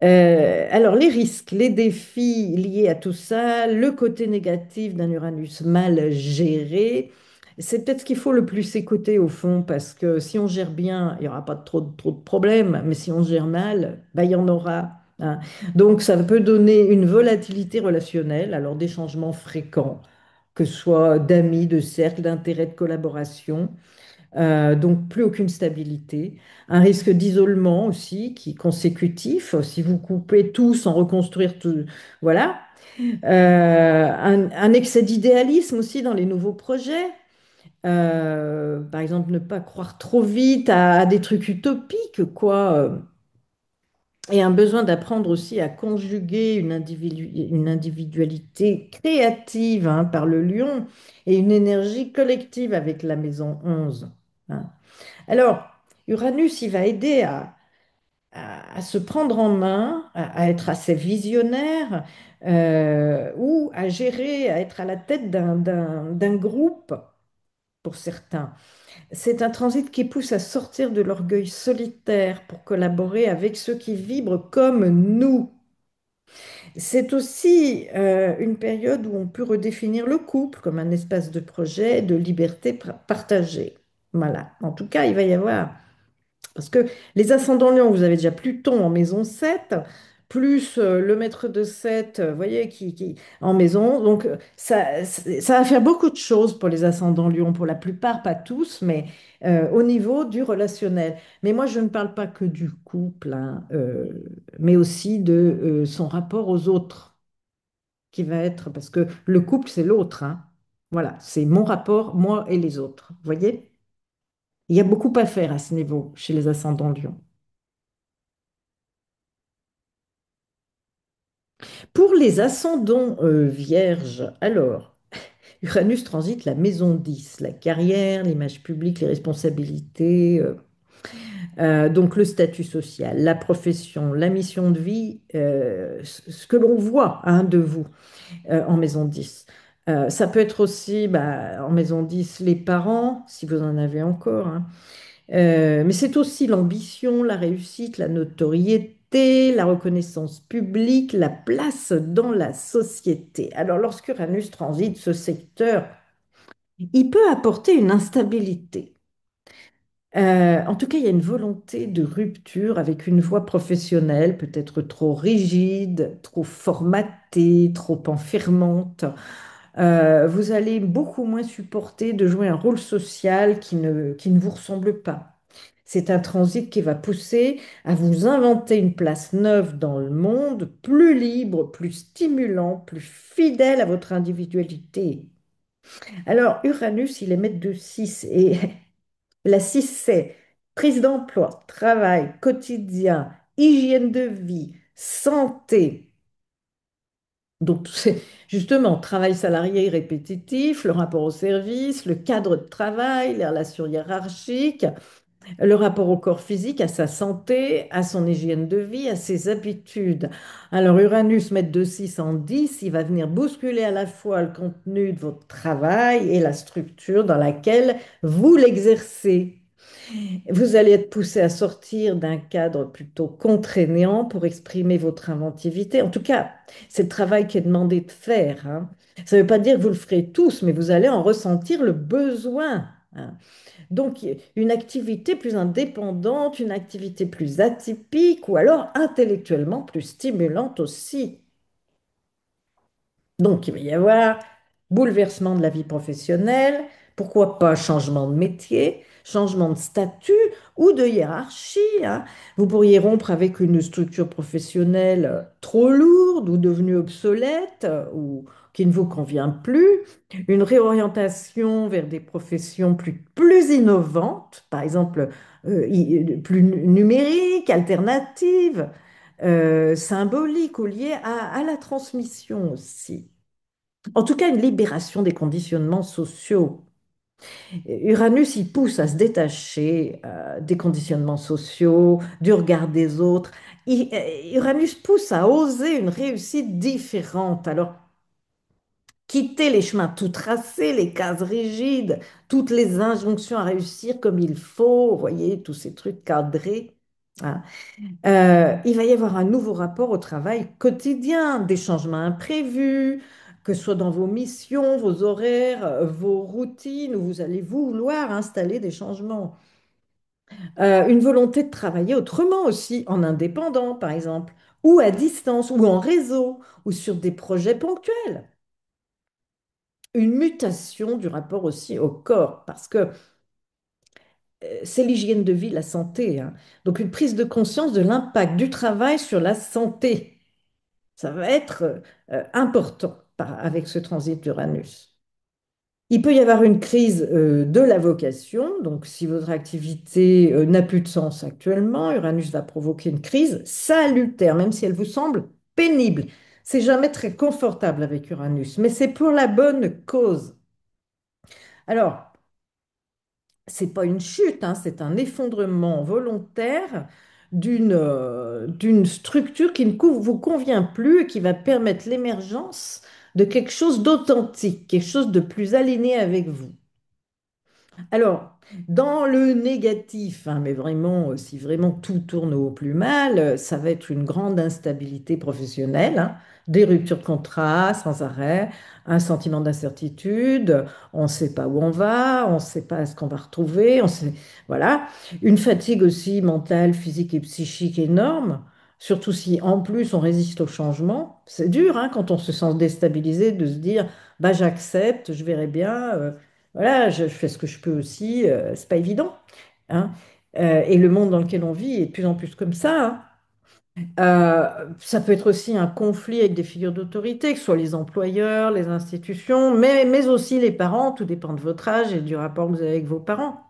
Alors, les risques, les défis liés à tout ça, le côté négatif d'un Uranus mal géré, c'est peut-être ce qu'il faut le plus écouter au fond, parce que si on gère bien, il n'y aura pas trop de problèmes, mais si on gère mal, il y en aura, hein. Donc, ça peut donner une volatilité relationnelle, alors des changements fréquents, que ce soit d'amis, de cercles, d'intérêts, de collaboration. Donc plus aucune stabilité. Un risque d'isolement aussi qui est consécutif. Si vous coupez tout sans reconstruire tout, voilà. Un excès d'idéalisme aussi dans les nouveaux projets. Par exemple, ne pas croire trop vite à des trucs utopiques, quoi. Et un besoin d'apprendre aussi à conjuguer une individualité créative, hein, par le lion et une énergie collective avec la maison 11, hein. Alors, Uranus, il va aider à se prendre en main, à être assez visionnaire, ou à gérer, à être à la tête d'un groupe pour certains. C'est un transit qui pousse à sortir de l'orgueil solitaire pour collaborer avec ceux qui vibrent comme nous. C'est aussi une période où on peut redéfinir le couple comme un espace de projet, de liberté partagée. Voilà. En tout cas, il va y avoir parce que les ascendants lions, vous avez déjà Pluton en maison 7, plus le maître de 7, vous voyez, en maison. Donc, ça va faire beaucoup de choses pour les ascendants lions, pour la plupart, pas tous, mais au niveau du relationnel. Mais moi, je ne parle pas que du couple, hein, mais aussi de son rapport aux autres, qui va être, parce que le couple, c'est l'autre, hein. Voilà, c'est mon rapport, moi et les autres. Vous voyez? Il y a beaucoup à faire à ce niveau chez les ascendants lions. Pour les ascendants vierges, alors, Uranus transite la maison 10, la carrière, l'image publique, les responsabilités, donc le statut social, la profession, la mission de vie, ce que l'on voit hein, de vous en maison 10. Ça peut être aussi bah, en maison 10 les parents, si vous en avez encore, hein. Mais c'est aussi l'ambition, la réussite, la notoriété, la reconnaissance publique, la place dans la société. Alors, lorsqu'Uranus transite ce secteur, il peut apporter une instabilité. En tout cas, il y a une volonté de rupture avec une voie professionnelle peut-être trop rigide, trop formatée, trop enfermante. Vous allez beaucoup moins supporter de jouer un rôle social qui ne vous ressemble pas. C'est un transit qui va pousser à vous inventer une place neuve dans le monde, plus libre, plus stimulant, plus fidèle à votre individualité. Alors, Uranus, il est maître de 6 et la 6 c'est prise d'emploi, travail, quotidien, hygiène de vie, santé. Donc, c'est justement travail salarié répétitif, le rapport au service, le cadre de travail, les relations hiérarchiques, le rapport au corps physique, à sa santé, à son hygiène de vie, à ses habitudes. Alors, Uranus, maître de 6 en 10, il va venir bousculer à la fois le contenu de votre travail et la structure dans laquelle vous l'exercez. Vous allez être poussé à sortir d'un cadre plutôt contraignant pour exprimer votre inventivité. En tout cas, c'est le travail qui est demandé de faire, hein. Ça ne veut pas dire que vous le ferez tous, mais vous allez en ressentir le besoin, hein. Donc, une activité plus indépendante, une activité plus atypique ou alors intellectuellement plus stimulante aussi. Donc, il va y avoir bouleversement de la vie professionnelle, pourquoi pas changement de métier, changement de statut ou de hiérarchie, hein. Vous pourriez rompre avec une structure professionnelle trop lourde ou devenue obsolète ou qui ne vous convient plus. Une réorientation vers des professions plus innovantes, par exemple plus numériques, alternatives, symboliques ou liées à la transmission aussi. En tout cas, une libération des conditionnements sociaux. Uranus, il pousse à se détacher des conditionnements sociaux, du regard des autres. Uranus pousse à oser une réussite différente. Alors, quitter les chemins tout tracés, les cases rigides, toutes les injonctions à réussir comme il faut, vous voyez, tous ces trucs cadrés, hein. Il va y avoir un nouveau rapport au travail quotidien, des changements imprévus, que ce soit dans vos missions, vos horaires, vos routines, où vous allez vouloir installer des changements. Une volonté de travailler autrement aussi, en indépendant par exemple, ou à distance, ou en réseau, ou sur des projets ponctuels. Une mutation du rapport aussi au corps, parce que c'est l'hygiène de vie, la santé, hein. Donc une prise de conscience de l'impact du travail sur la santé. Ça va être important avec ce transit d'Uranus. Il peut y avoir une crise de la vocation. Donc, si votre activité n'a plus de sens actuellement, Uranus va provoquer une crise salutaire, même si elle vous semble pénible. C'est jamais très confortable avec Uranus, mais c'est pour la bonne cause. Alors, c'est pas une chute, hein, c'est un effondrement volontaire d'une structure qui ne vous convient plus et qui va permettre l'émergence de quelque chose d'authentique, quelque chose de plus aligné avec vous. Alors, dans le négatif, hein, mais vraiment, si vraiment tout tourne au plus mal, ça va être une grande instabilité professionnelle, hein, des ruptures de contrat sans arrêt, un sentiment d'incertitude, on ne sait pas où on va, on ne sait pas ce qu'on va retrouver, voilà. Une fatigue aussi mentale, physique et psychique énorme, surtout si en plus on résiste au changement. C'est dur, hein, quand on se sent déstabilisé de se dire, bah, j'accepte, je verrai bien. Voilà, je fais ce que je peux aussi, c'est pas évident, hein. Et le monde dans lequel on vit est de plus en plus comme ça, hein. Ça peut être aussi un conflit avec des figures d'autorité, que ce soit les employeurs, les institutions, mais aussi les parents, tout dépend de votre âge et du rapport que vous avez avec vos parents.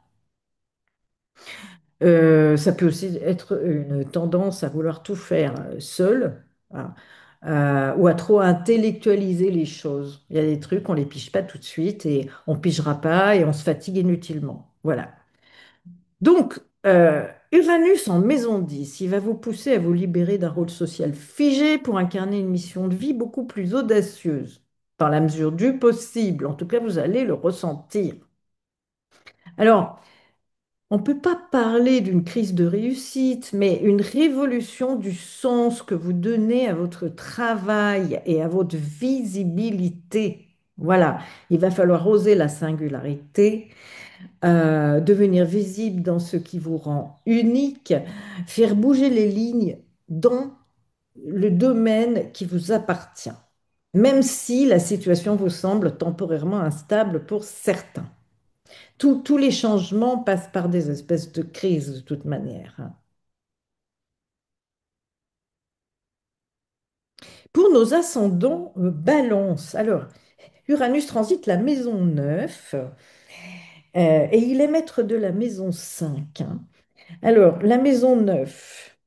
Ça peut aussi être une tendance à vouloir tout faire seul, hein, ou à trop intellectualiser les choses. Il y a des trucs, on les pige pas tout de suite et on pigera pas et on se fatigue inutilement. Voilà. Donc, Uranus en maison 10, il va vous pousser à vous libérer d'un rôle social figé pour incarner une mission de vie beaucoup plus audacieuse, dans la mesure du possible. En tout cas, vous allez le ressentir. Alors, on ne peut pas parler d'une crise de réussite, mais une révolution du sens que vous donnez à votre travail et à votre visibilité. Voilà, il va falloir oser la singularité, devenir visible dans ce qui vous rend unique, faire bouger les lignes dans le domaine qui vous appartient, même si la situation vous semble temporairement instable pour certains. Tous les changements passent par des espèces de crises de toute manière, hein. Pour nos ascendants balance, alors Uranus transite la maison 9 et il est maître de la maison 5, hein. Alors, la maison 9,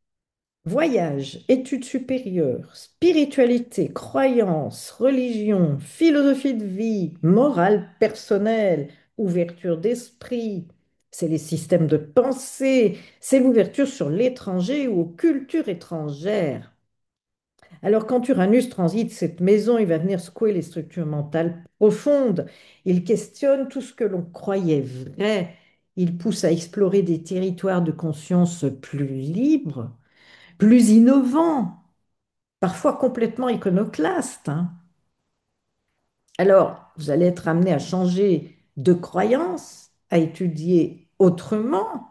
voyage, études supérieures, spiritualité, croyance, religion, philosophie de vie, morale personnelle, ouverture d'esprit. C'est les systèmes de pensée, c'est l'ouverture sur l'étranger ou aux cultures étrangères. Alors quand Uranus transite cette maison, il va venir secouer les structures mentales profondes. Il questionne tout ce que l'on croyait vrai. Il pousse à explorer des territoires de conscience plus libres, plus innovants, parfois complètement iconoclastes, hein. Alors, vous allez être amené à changer de croyance, à étudier autrement,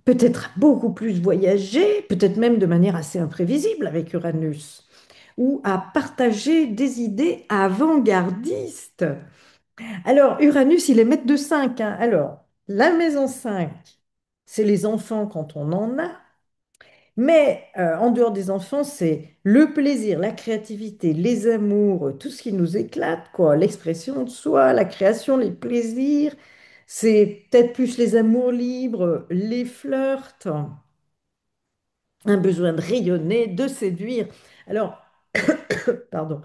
peut-être beaucoup plus voyager, peut-être même de manière assez imprévisible avec Uranus, ou à partager des idées avant-gardistes. Alors, Uranus, il est maître de 5, hein. Alors, la maison 5, c'est les enfants quand on en a. Mais en dehors des enfants, c'est le plaisir, la créativité, les amours, tout ce qui nous éclate, quoi, l'expression de soi, la création, les plaisirs. C'est peut-être plus les amours libres, les flirts, un besoin de rayonner, de séduire. Alors, pardon,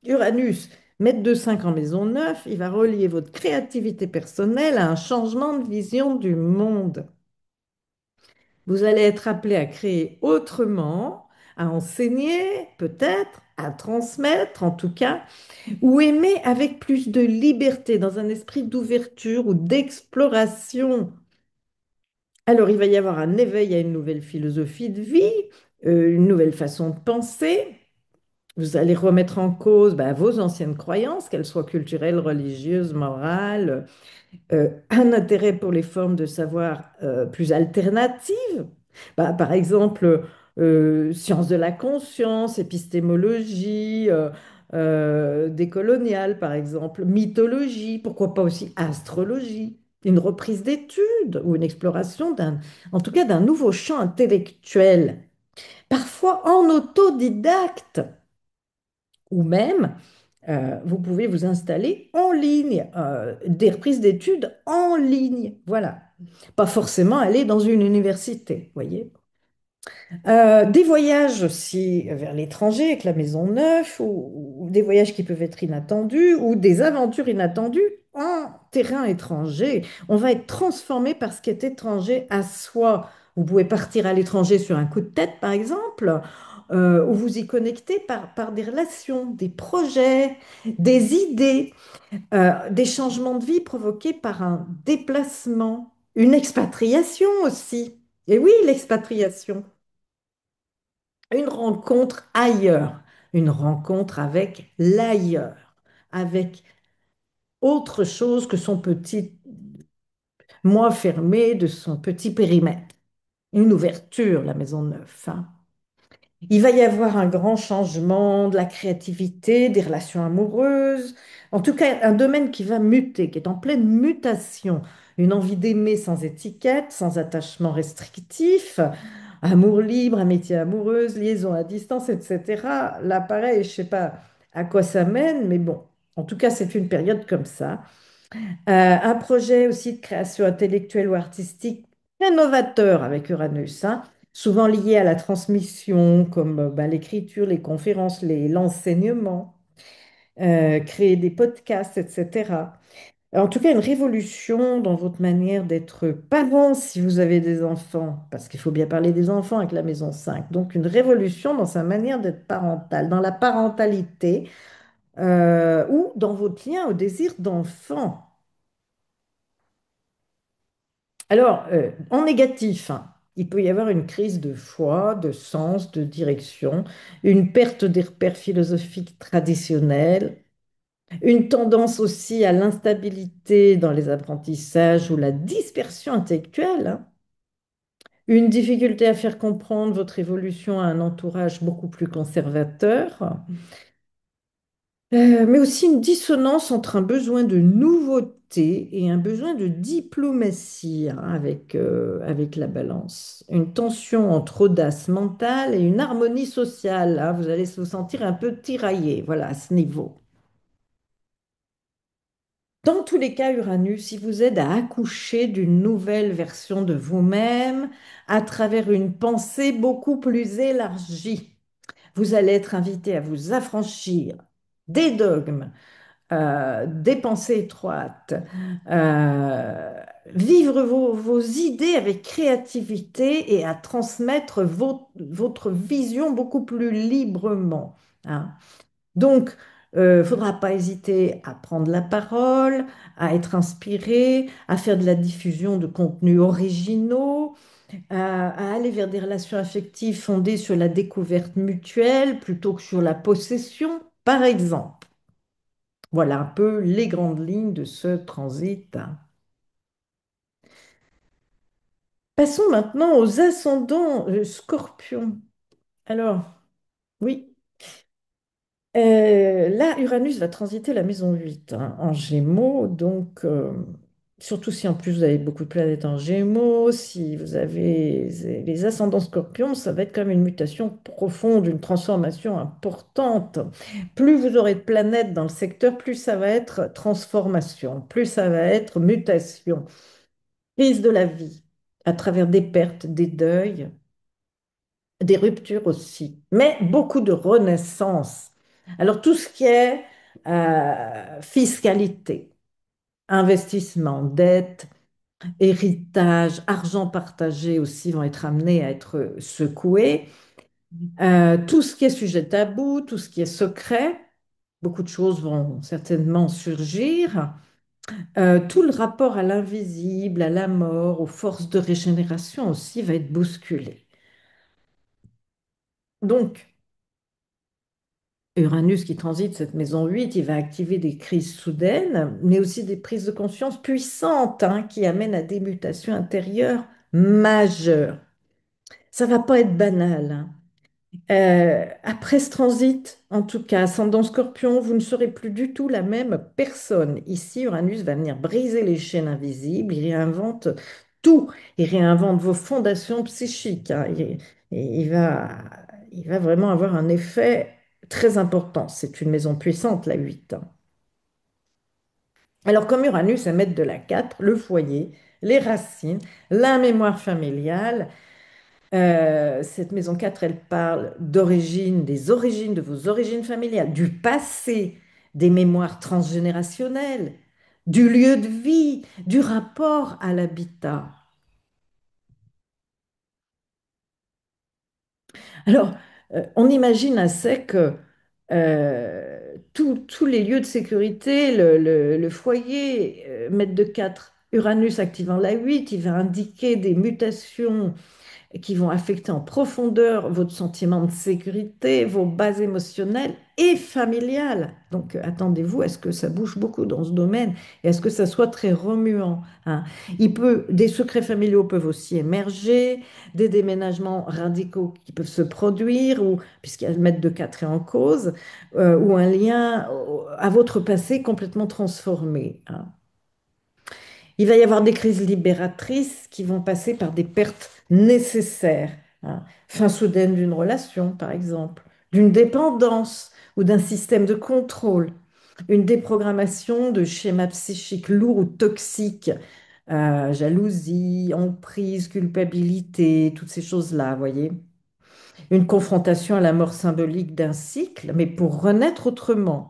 Uranus, maître de 5 en maison 9, il va relier votre créativité personnelle à un changement de vision du monde. Vous allez être appelé à créer autrement, à enseigner peut-être, à transmettre en tout cas, ou aimer avec plus de liberté, dans un esprit d'ouverture ou d'exploration. Alors il va y avoir un éveil à une nouvelle philosophie de vie, une nouvelle façon de penser. Vous allez remettre en cause vos anciennes croyances, qu'elles soient culturelles, religieuses, morales, un intérêt pour les formes de savoir plus alternatives. Par exemple, sciences de la conscience, épistémologie, décoloniale, par exemple, mythologie, pourquoi pas aussi astrologie, une reprise d'études ou une exploration en tout cas d'un nouveau champ intellectuel, parfois en autodidacte, ou même vous pouvez vous installer en ligne, des reprises d'études en ligne, voilà. Pas forcément aller dans une université, voyez. Des voyages aussi vers l'étranger avec la maison neuve, ou des voyages qui peuvent être inattendus, ou des aventures inattendues en terrain étranger. On va être transformé par ce qui est étranger à soi. Vous pouvez partir à l'étranger sur un coup de tête, par exemple, où vous y connectez par des relations, des projets, des idées, des changements de vie provoqués par un déplacement, une expatriation aussi. Et oui, l'expatriation, une rencontre ailleurs, une rencontre avec l'ailleurs, avec autre chose que son petit moi fermé de son petit périmètre. Une ouverture, la maison neuve, hein. Il va y avoir un grand changement de la créativité, des relations amoureuses, en tout cas un domaine qui va muter, qui est en pleine mutation. Une envie d'aimer sans étiquette, sans attachement restrictif, amour libre, amitié amoureuse, liaison à distance, etc. Là, pareil, je ne sais pas à quoi ça mène, mais bon, en tout cas, c'est une période comme ça. Un projet aussi de création intellectuelle ou artistique très novateur avec Uranus, hein, souvent lié à la transmission, comme ben, l'écriture, les conférences, l'enseignement, créer des podcasts, etc. En tout cas, une révolution dans votre manière d'être parent si vous avez des enfants, parce qu'il faut bien parler des enfants avec la maison 5. Donc, une révolution dans sa manière d'être parental, dans la parentalité ou dans votre lien au désir d'enfant. Alors, en négatif, hein, il peut y avoir une crise de foi, de sens, de direction, une perte des repères philosophiques traditionnels, une tendance aussi à l'instabilité dans les apprentissages ou la dispersion intellectuelle, hein, une difficulté à faire comprendre votre évolution à un entourage beaucoup plus conservateur. Mais aussi une dissonance entre un besoin de nouveauté et un besoin de diplomatie, hein, avec la balance. Une tension entre audace mentale et une harmonie sociale, hein. Vous allez vous sentir un peu tiraillé, voilà, à ce niveau. Dans tous les cas, Uranus, il vous aide à accoucher d'une nouvelle version de vous-même à travers une pensée beaucoup plus élargie. Vous allez être invité à vous affranchir des dogmes, des pensées étroites, euh, vivre vos idées avec créativité et à transmettre votre vision beaucoup plus librement, hein. Donc, il ne faudra pas hésiter à prendre la parole, à être inspiré, à faire de la diffusion de contenus originaux, à aller vers des relations affectives fondées sur la découverte mutuelle plutôt que sur la possession, par exemple. Voilà un peu les grandes lignes de ce transit. Passons maintenant aux ascendants scorpions. Alors, oui, là, Uranus va transiter la maison 8 hein, en Gémeaux, donc surtout si en plus vous avez beaucoup de planètes en Gémeaux, si vous avez les ascendants scorpions, ça va être comme une mutation profonde, une transformation importante. Plus vous aurez de planètes dans le secteur, plus ça va être transformation, plus ça va être mutation. Crise de la vie, à travers des pertes, des deuils, des ruptures aussi, mais beaucoup de renaissance. Alors tout ce qui est fiscalité, investissement, dette, héritage, argent partagé aussi vont être amenés à être secoués. Tout ce qui est sujet tabou, tout ce qui est secret, beaucoup de choses vont certainement surgir. Tout le rapport à l'invisible, à la mort, aux forces de régénération aussi va être bousculé. Donc, Uranus qui transite cette maison 8, il va activer des crises soudaines, mais aussi des prises de conscience puissantes hein, qui amènent à des mutations intérieures majeures. Ça va pas être banal, hein. Après ce transit, en tout cas, ascendant Scorpion, vous ne serez plus du tout la même personne. Ici, Uranus va venir briser les chaînes invisibles, il réinvente tout, il réinvente vos fondations psychiques, hein. Il va vraiment avoir un effet très important. C'est une maison puissante, la 8, hein. Alors, comme Uranus est maître de la 4, le foyer, les racines, la mémoire familiale, cette maison 4, elle parle d'origine, des origines, de vos origines familiales, du passé, des mémoires transgénérationnelles, du lieu de vie, du rapport à l'habitat. Alors, On imagine assez que tous les lieux de sécurité, le foyer, mètre de 4, Uranus activant la 8, il va indiquer des mutations qui vont affecter en profondeur votre sentiment de sécurité, vos bases émotionnelles et familiales. Donc, attendez-vous à ce que ça bouge beaucoup dans ce domaine et à ce que ça soit très remuant, hein. Des secrets familiaux peuvent aussi émerger, des déménagements radicaux qui peuvent se produire, ou puisqu'il y a le maître de 4 est en cause, ou un lien à votre passé complètement transformé, hein. Il va y avoir des crises libératrices qui vont passer par des pertes nécessaires, hein. Fin soudaine d'une relation, par exemple, d'une dépendance ou d'un système de contrôle, une déprogrammation de schémas psychiques lourds ou toxiques, jalousie, emprise, culpabilité, toutes ces choses-là, voyez. Une confrontation à la mort symbolique d'un cycle, mais pour renaître autrement.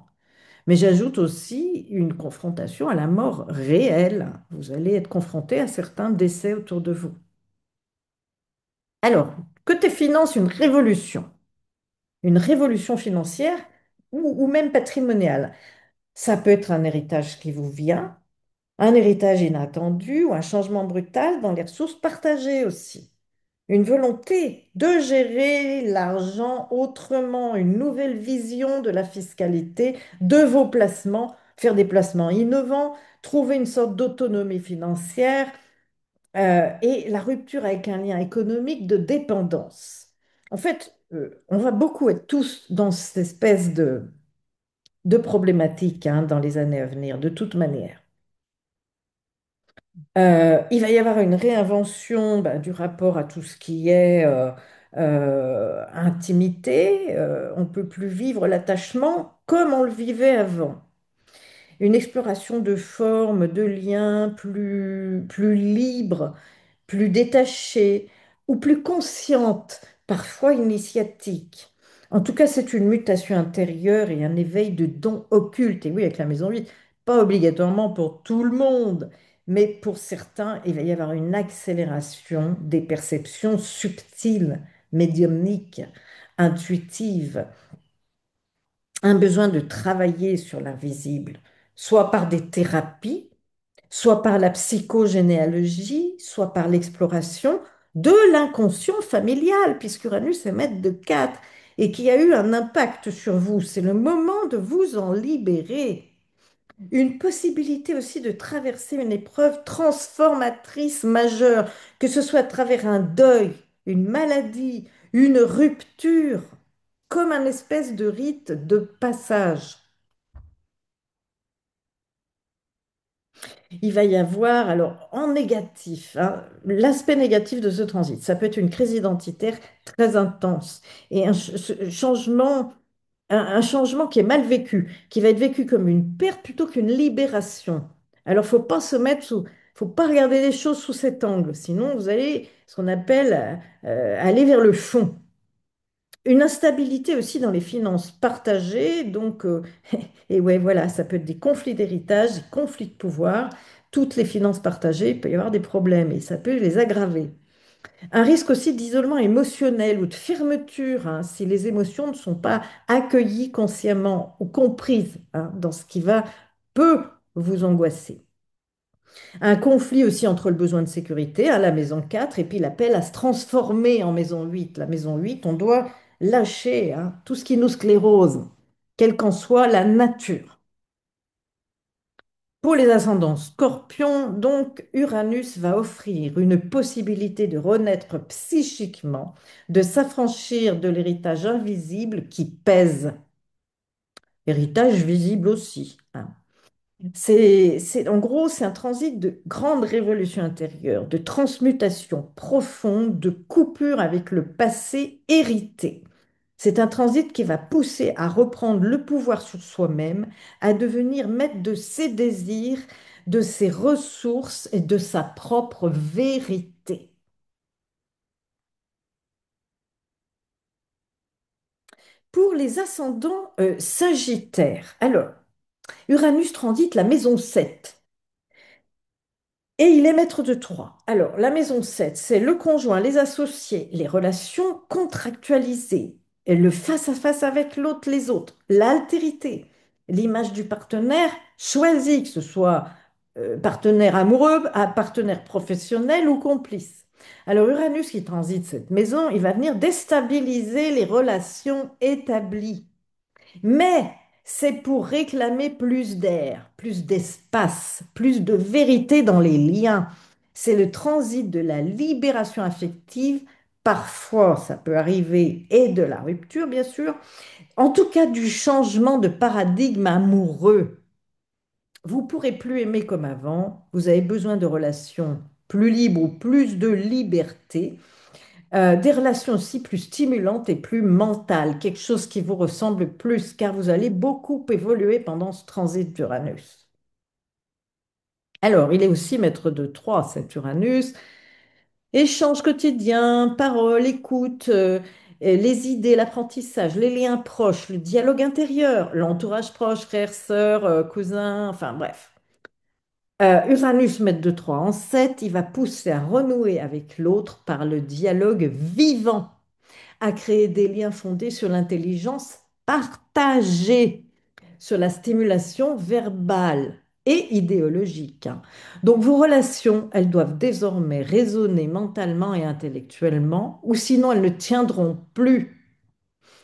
Mais j'ajoute aussi une confrontation à la mort réelle. Vous allez être confronté à certains décès autour de vous. Alors, côté finance, une révolution financière ou même patrimoniale. Ça peut être un héritage qui vous vient, un héritage inattendu ou un changement brutal dans les ressources partagées aussi. Une volonté de gérer l'argent autrement, une nouvelle vision de la fiscalité, de vos placements, faire des placements innovants, trouver une sorte d'autonomie financière, et la rupture avec un lien économique de dépendance. En fait, on va beaucoup être tous dans cette espèce de problématique, hein, dans les années à venir, de toute manière. Il va y avoir une réinvention, ben, du rapport à tout ce qui est intimité. On ne peut plus vivre l'attachement comme on le vivait avant. Une exploration de formes, de liens plus libres, plus détachée ou plus consciente, parfois initiatique. En tout cas, c'est une mutation intérieure et un éveil de dons occultes. Et oui, avec la maison 8, pas obligatoirement pour tout le monde, mais pour certains, il va y avoir une accélération des perceptions subtiles, médiumniques, intuitives, un besoin de travailler sur l'invisible, soit par des thérapies, soit par la psychogénéalogie, soit par l'exploration de l'inconscient familial, puisque Uranus est maître de 4 et qui a eu un impact sur vous. C'est le moment de vous en libérer. Une possibilité aussi de traverser une épreuve transformatrice majeure, que ce soit à travers un deuil, une maladie, une rupture, comme un espèce de rite de passage. Il va y avoir, alors en négatif, hein, l'aspect négatif de ce transit, ça peut être une crise identitaire très intense et un changement qui est mal vécu, qui va être vécu comme une perte plutôt qu'une libération. Alors, faut pas regarder les choses sous cet angle, sinon vous allez, ce qu'on appelle, aller vers le fond. Une instabilité aussi dans les finances partagées, donc, et ouais, voilà, ça peut être des conflits d'héritage, des conflits de pouvoir. Toutes les finances partagées, il peut y avoir des problèmes et ça peut les aggraver. Un risque aussi d'isolement émotionnel ou de fermeture, hein, si les émotions ne sont pas accueillies consciemment ou comprises, hein, dans ce qui peut vous angoisser. Un conflit aussi entre le besoin de sécurité à la maison 4 et puis l'appel à se transformer en maison 8. La maison 8, on doit lâcher, hein, tout ce qui nous sclérose, quelle qu'en soit la nature. Pour les ascendants scorpions, donc, Uranus va offrir une possibilité de renaître psychiquement, de s'affranchir de l'héritage invisible qui pèse. Héritage visible aussi, hein. En gros, c'est un transit de grande révolution intérieure, de transmutation profonde, de coupure avec le passé hérité. C'est un transit qui va pousser à reprendre le pouvoir sur soi-même, à devenir maître de ses désirs, de ses ressources et de sa propre vérité. Pour les ascendants sagittaires, alors, Uranus transite la maison 7. Et il est maître de 3. Alors, la maison 7, c'est le conjoint, les associés, les relations contractualisées. et le face-à-face avec l'autre, les autres, l'altérité, l'image du partenaire choisi, que ce soit partenaire amoureux, partenaire professionnel ou complice. Alors Uranus qui transite cette maison, il va venir déstabiliser les relations établies. Mais c'est pour réclamer plus d'air, plus d'espace, plus de vérité dans les liens. C'est le transit de la libération affective. Parfois, ça peut arriver, et de la rupture, bien sûr. En tout cas, du changement de paradigme amoureux. Vous pourrez plus aimer comme avant. Vous avez besoin de relations plus libres ou plus de liberté. Des relations aussi plus stimulantes et plus mentales, quelque chose qui vous ressemble plus, car vous allez beaucoup évoluer pendant ce transit d'Uranus. Alors, il est aussi maître de 3, cet Uranus. Échange quotidien, parole, écoute, et les idées, l'apprentissage, les liens proches, le dialogue intérieur, l'entourage proche, frères, sœurs, cousins, enfin bref. Uranus, maître de 3 en 7, il va pousser à renouer avec l'autre par le dialogue vivant, à créer des liens fondés sur l'intelligence partagée, sur la stimulation verbale et idéologique. Donc vos relations, elles doivent désormais résonner mentalement et intellectuellement, ou sinon elles ne tiendront plus.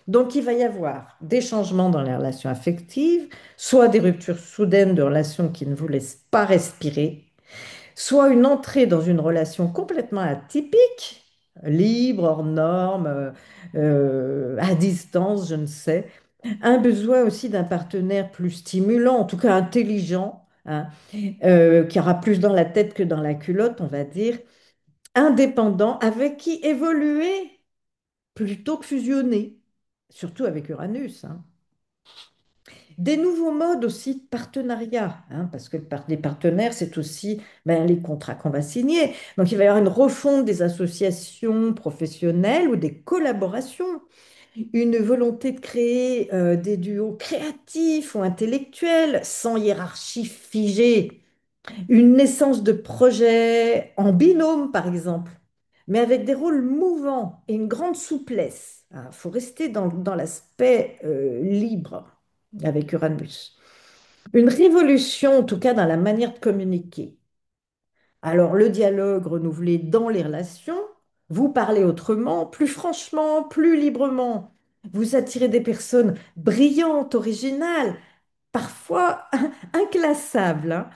Donc il va y avoir des changements dans les relations affectives, soit des ruptures soudaines de relations qui ne vous laissent pas respirer, soit une entrée dans une relation complètement atypique, libre, hors norme, à distance, je ne sais. Un besoin aussi d'un partenaire plus stimulant, en tout cas intelligent, hein, qui aura plus dans la tête que dans la culotte, on va dire, indépendant, avec qui évoluer plutôt que fusionner, surtout avec Uranus, hein. Des nouveaux modes aussi de partenariat, hein, parce que les partenaires, c'est aussi ben, les contrats qu'on va signer. Donc, il va y avoir une refonte des associations professionnelles ou des collaborations, une volonté de créer des duos créatifs ou intellectuels, sans hiérarchie figée, une naissance de projets en binôme, par exemple, mais avec des rôles mouvants et une grande souplesse. Il faut rester dans l'aspect libre avec Uranus. Une révolution, en tout cas, dans la manière de communiquer. Alors, le dialogue renouvelé dans les relations, vous parlez autrement, plus franchement, plus librement. Vous attirez des personnes brillantes, originales, parfois inclassables, hein.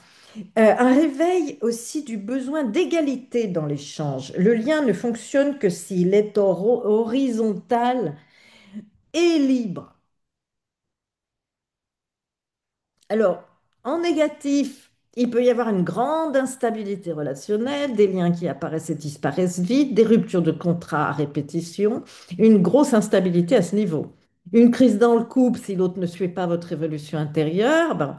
Un réveil aussi du besoin d'égalité dans l'échange. Le lien ne fonctionne que s'il est horizontal et libre. Alors, en négatif, il peut y avoir une grande instabilité relationnelle, des liens qui apparaissent et disparaissent vite, des ruptures de contrat à répétition, une grosse instabilité à ce niveau. Une crise dans le couple si l'autre ne suit pas votre évolution intérieure. Ben,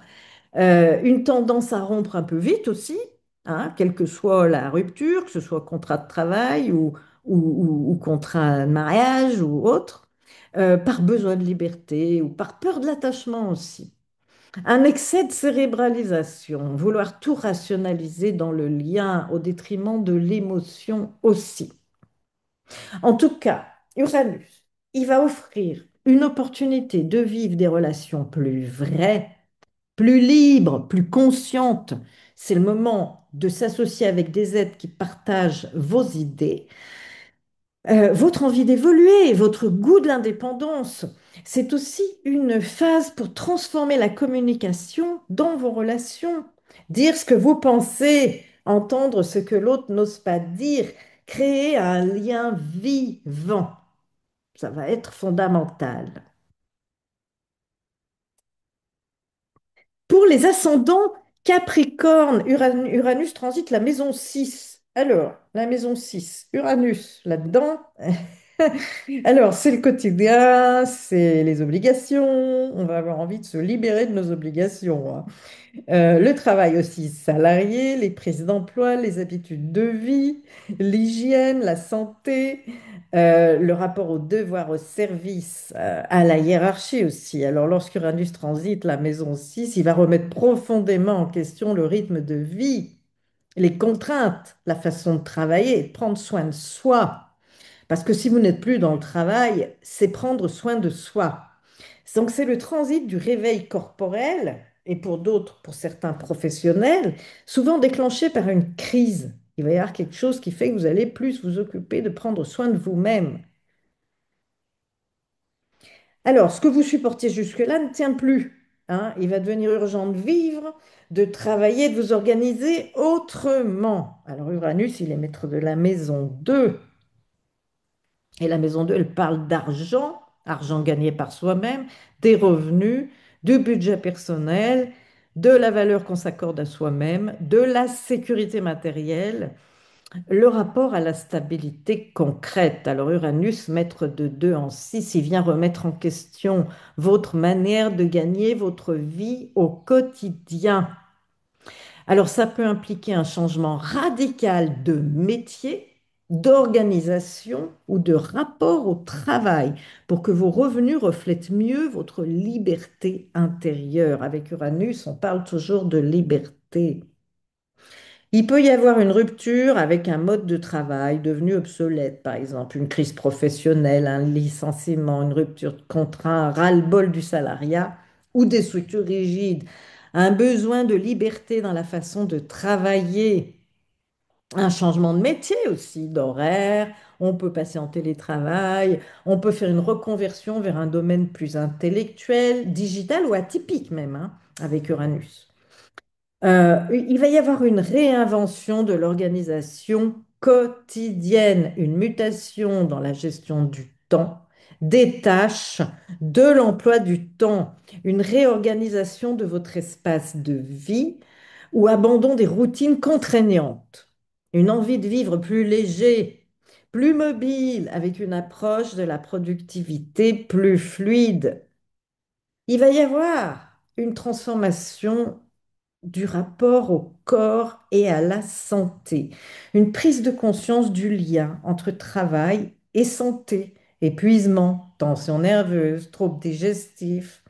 une tendance à rompre un peu vite aussi, hein, quelle que soit la rupture, que ce soit contrat de travail ou contrat de mariage ou autre, par besoin de liberté ou par peur de l'attachement aussi. Un excès de cérébralisation, vouloir tout rationaliser dans le lien au détriment de l'émotion aussi. En tout cas, Uranus, il va offrir une opportunité de vivre des relations plus vraies, plus libres, plus conscientes. C'est le moment de s'associer avec des êtres qui partagent vos idées, votre envie d'évoluer, votre goût de l'indépendance. C'est aussi une phase pour transformer la communication dans vos relations. Dire ce que vous pensez, entendre ce que l'autre n'ose pas dire, créer un lien vivant. Ça va être fondamental. Pour les ascendants, Capricorne, Uranus transite la maison 6. Alors, la maison 6, Uranus là-dedans. Alors, c'est le quotidien, c'est les obligations. On va avoir envie de se libérer de nos obligations, hein. Le travail aussi salarié, les prises d'emploi, les habitudes de vie, l'hygiène, la santé, le rapport au devoir, au service, à la hiérarchie aussi. Alors, lorsqu'Uranus transite la maison 6, il va remettre profondément en question le rythme de vie, les contraintes, la façon de travailler, de prendre soin de soi. Parce que si vous n'êtes plus dans le travail, c'est prendre soin de soi. Donc c'est le transit du réveil corporel, et pour d'autres, pour certains professionnels, souvent déclenché par une crise. Il va y avoir quelque chose qui fait que vous allez plus vous occuper de prendre soin de vous-même. Alors, ce que vous supportiez jusque-là ne tient plus, hein. Il va devenir urgent de vivre, de travailler, de vous organiser autrement. Alors, Uranus, il est maître de la maison 2. Et la maison 2, elle parle d'argent, argent gagné par soi-même, des revenus, du budget personnel, de la valeur qu'on s'accorde à soi-même, de la sécurité matérielle, le rapport à la stabilité concrète. Alors Uranus, maître de 2 en 6, il vient remettre en question votre manière de gagner votre vie au quotidien. Alors ça peut impliquer un changement radical de métier, d'organisation ou de rapport au travail pour que vos revenus reflètent mieux votre liberté intérieure. Avec Uranus, on parle toujours de liberté. Il peut y avoir une rupture avec un mode de travail devenu obsolète, par exemple une crise professionnelle, un licenciement, une rupture de contrat, un ras-le-bol du salariat ou des structures rigides, un besoin de liberté dans la façon de travailler, un changement de métier aussi, d'horaire, on peut passer en télétravail, on peut faire une reconversion vers un domaine plus intellectuel, digital ou atypique même, hein, avec Uranus. Il va y avoir une réinvention de l'organisation quotidienne, une mutation dans la gestion du temps, des tâches, de l'emploi du temps, une réorganisation de votre espace de vie ou abandon des routines contraignantes, une envie de vivre plus léger, plus mobile, avec une approche de la productivité plus fluide. Il va y avoir une transformation du rapport au corps et à la santé, une prise de conscience du lien entre travail et santé, épuisement, tension nerveuse, troubles digestifs.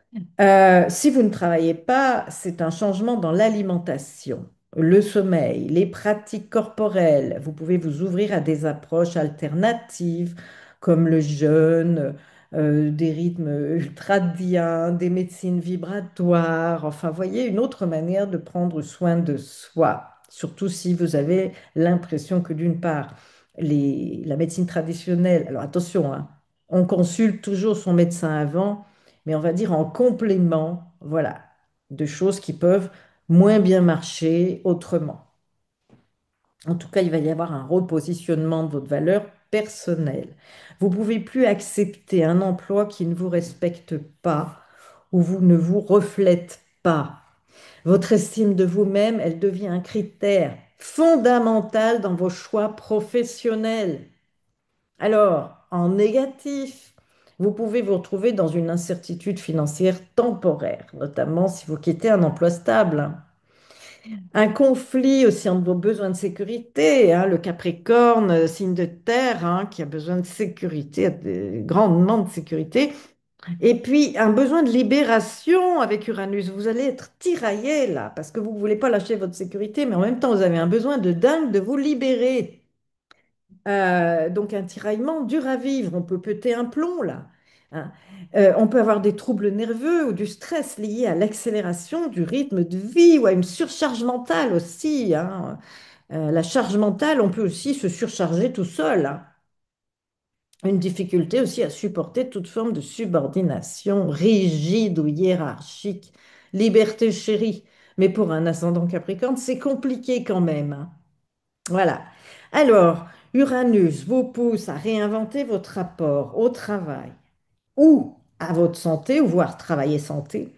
Si vous ne travaillez pas, c'est un changement dans l'alimentation, le sommeil, les pratiques corporelles. Vous pouvez vous ouvrir à des approches alternatives comme le jeûne, des rythmes ultradiens, des médecines vibratoires. Enfin, voyez, une autre manière de prendre soin de soi. Surtout si vous avez l'impression que d'une part, la médecine traditionnelle, alors attention, hein, on consulte toujours son médecin avant, mais on va dire en complément, voilà, de choses qui peuvent moins bien marcher autrement. En tout cas, il va y avoir un repositionnement de votre valeur personnelle. Vous ne pouvez plus accepter un emploi qui ne vous respecte pas ou vous ne vous reflète pas. Votre estime de vous-même, elle devient un critère fondamental dans vos choix professionnels. Alors, en négatif, vous pouvez vous retrouver dans une incertitude financière temporaire, notamment si vous quittez un emploi stable. Un conflit aussi entre vos besoins de sécurité, hein, le Capricorne, signe de terre, hein, qui a besoin de sécurité, grandement de sécurité. Et puis, un besoin de libération avec Uranus. Vous allez être tiraillé là, parce que vous ne voulez pas lâcher votre sécurité, mais en même temps, vous avez un besoin de dingue de vous libérer. Donc un tiraillement dur à vivre, on peut péter un plomb là, hein. On peut avoir des troubles nerveux ou du stress lié à l'accélération du rythme de vie ou à une surcharge mentale aussi, hein. La charge mentale, on peut aussi se surcharger tout seul, hein. Une difficulté aussi à supporter toute forme de subordination rigide ou hiérarchique. Liberté chérie. Mais pour un ascendant Capricorne, c'est compliqué quand même, hein. Voilà. Alors, Uranus vous pousse à réinventer votre rapport au travail ou à votre santé, ou voire travailler santé,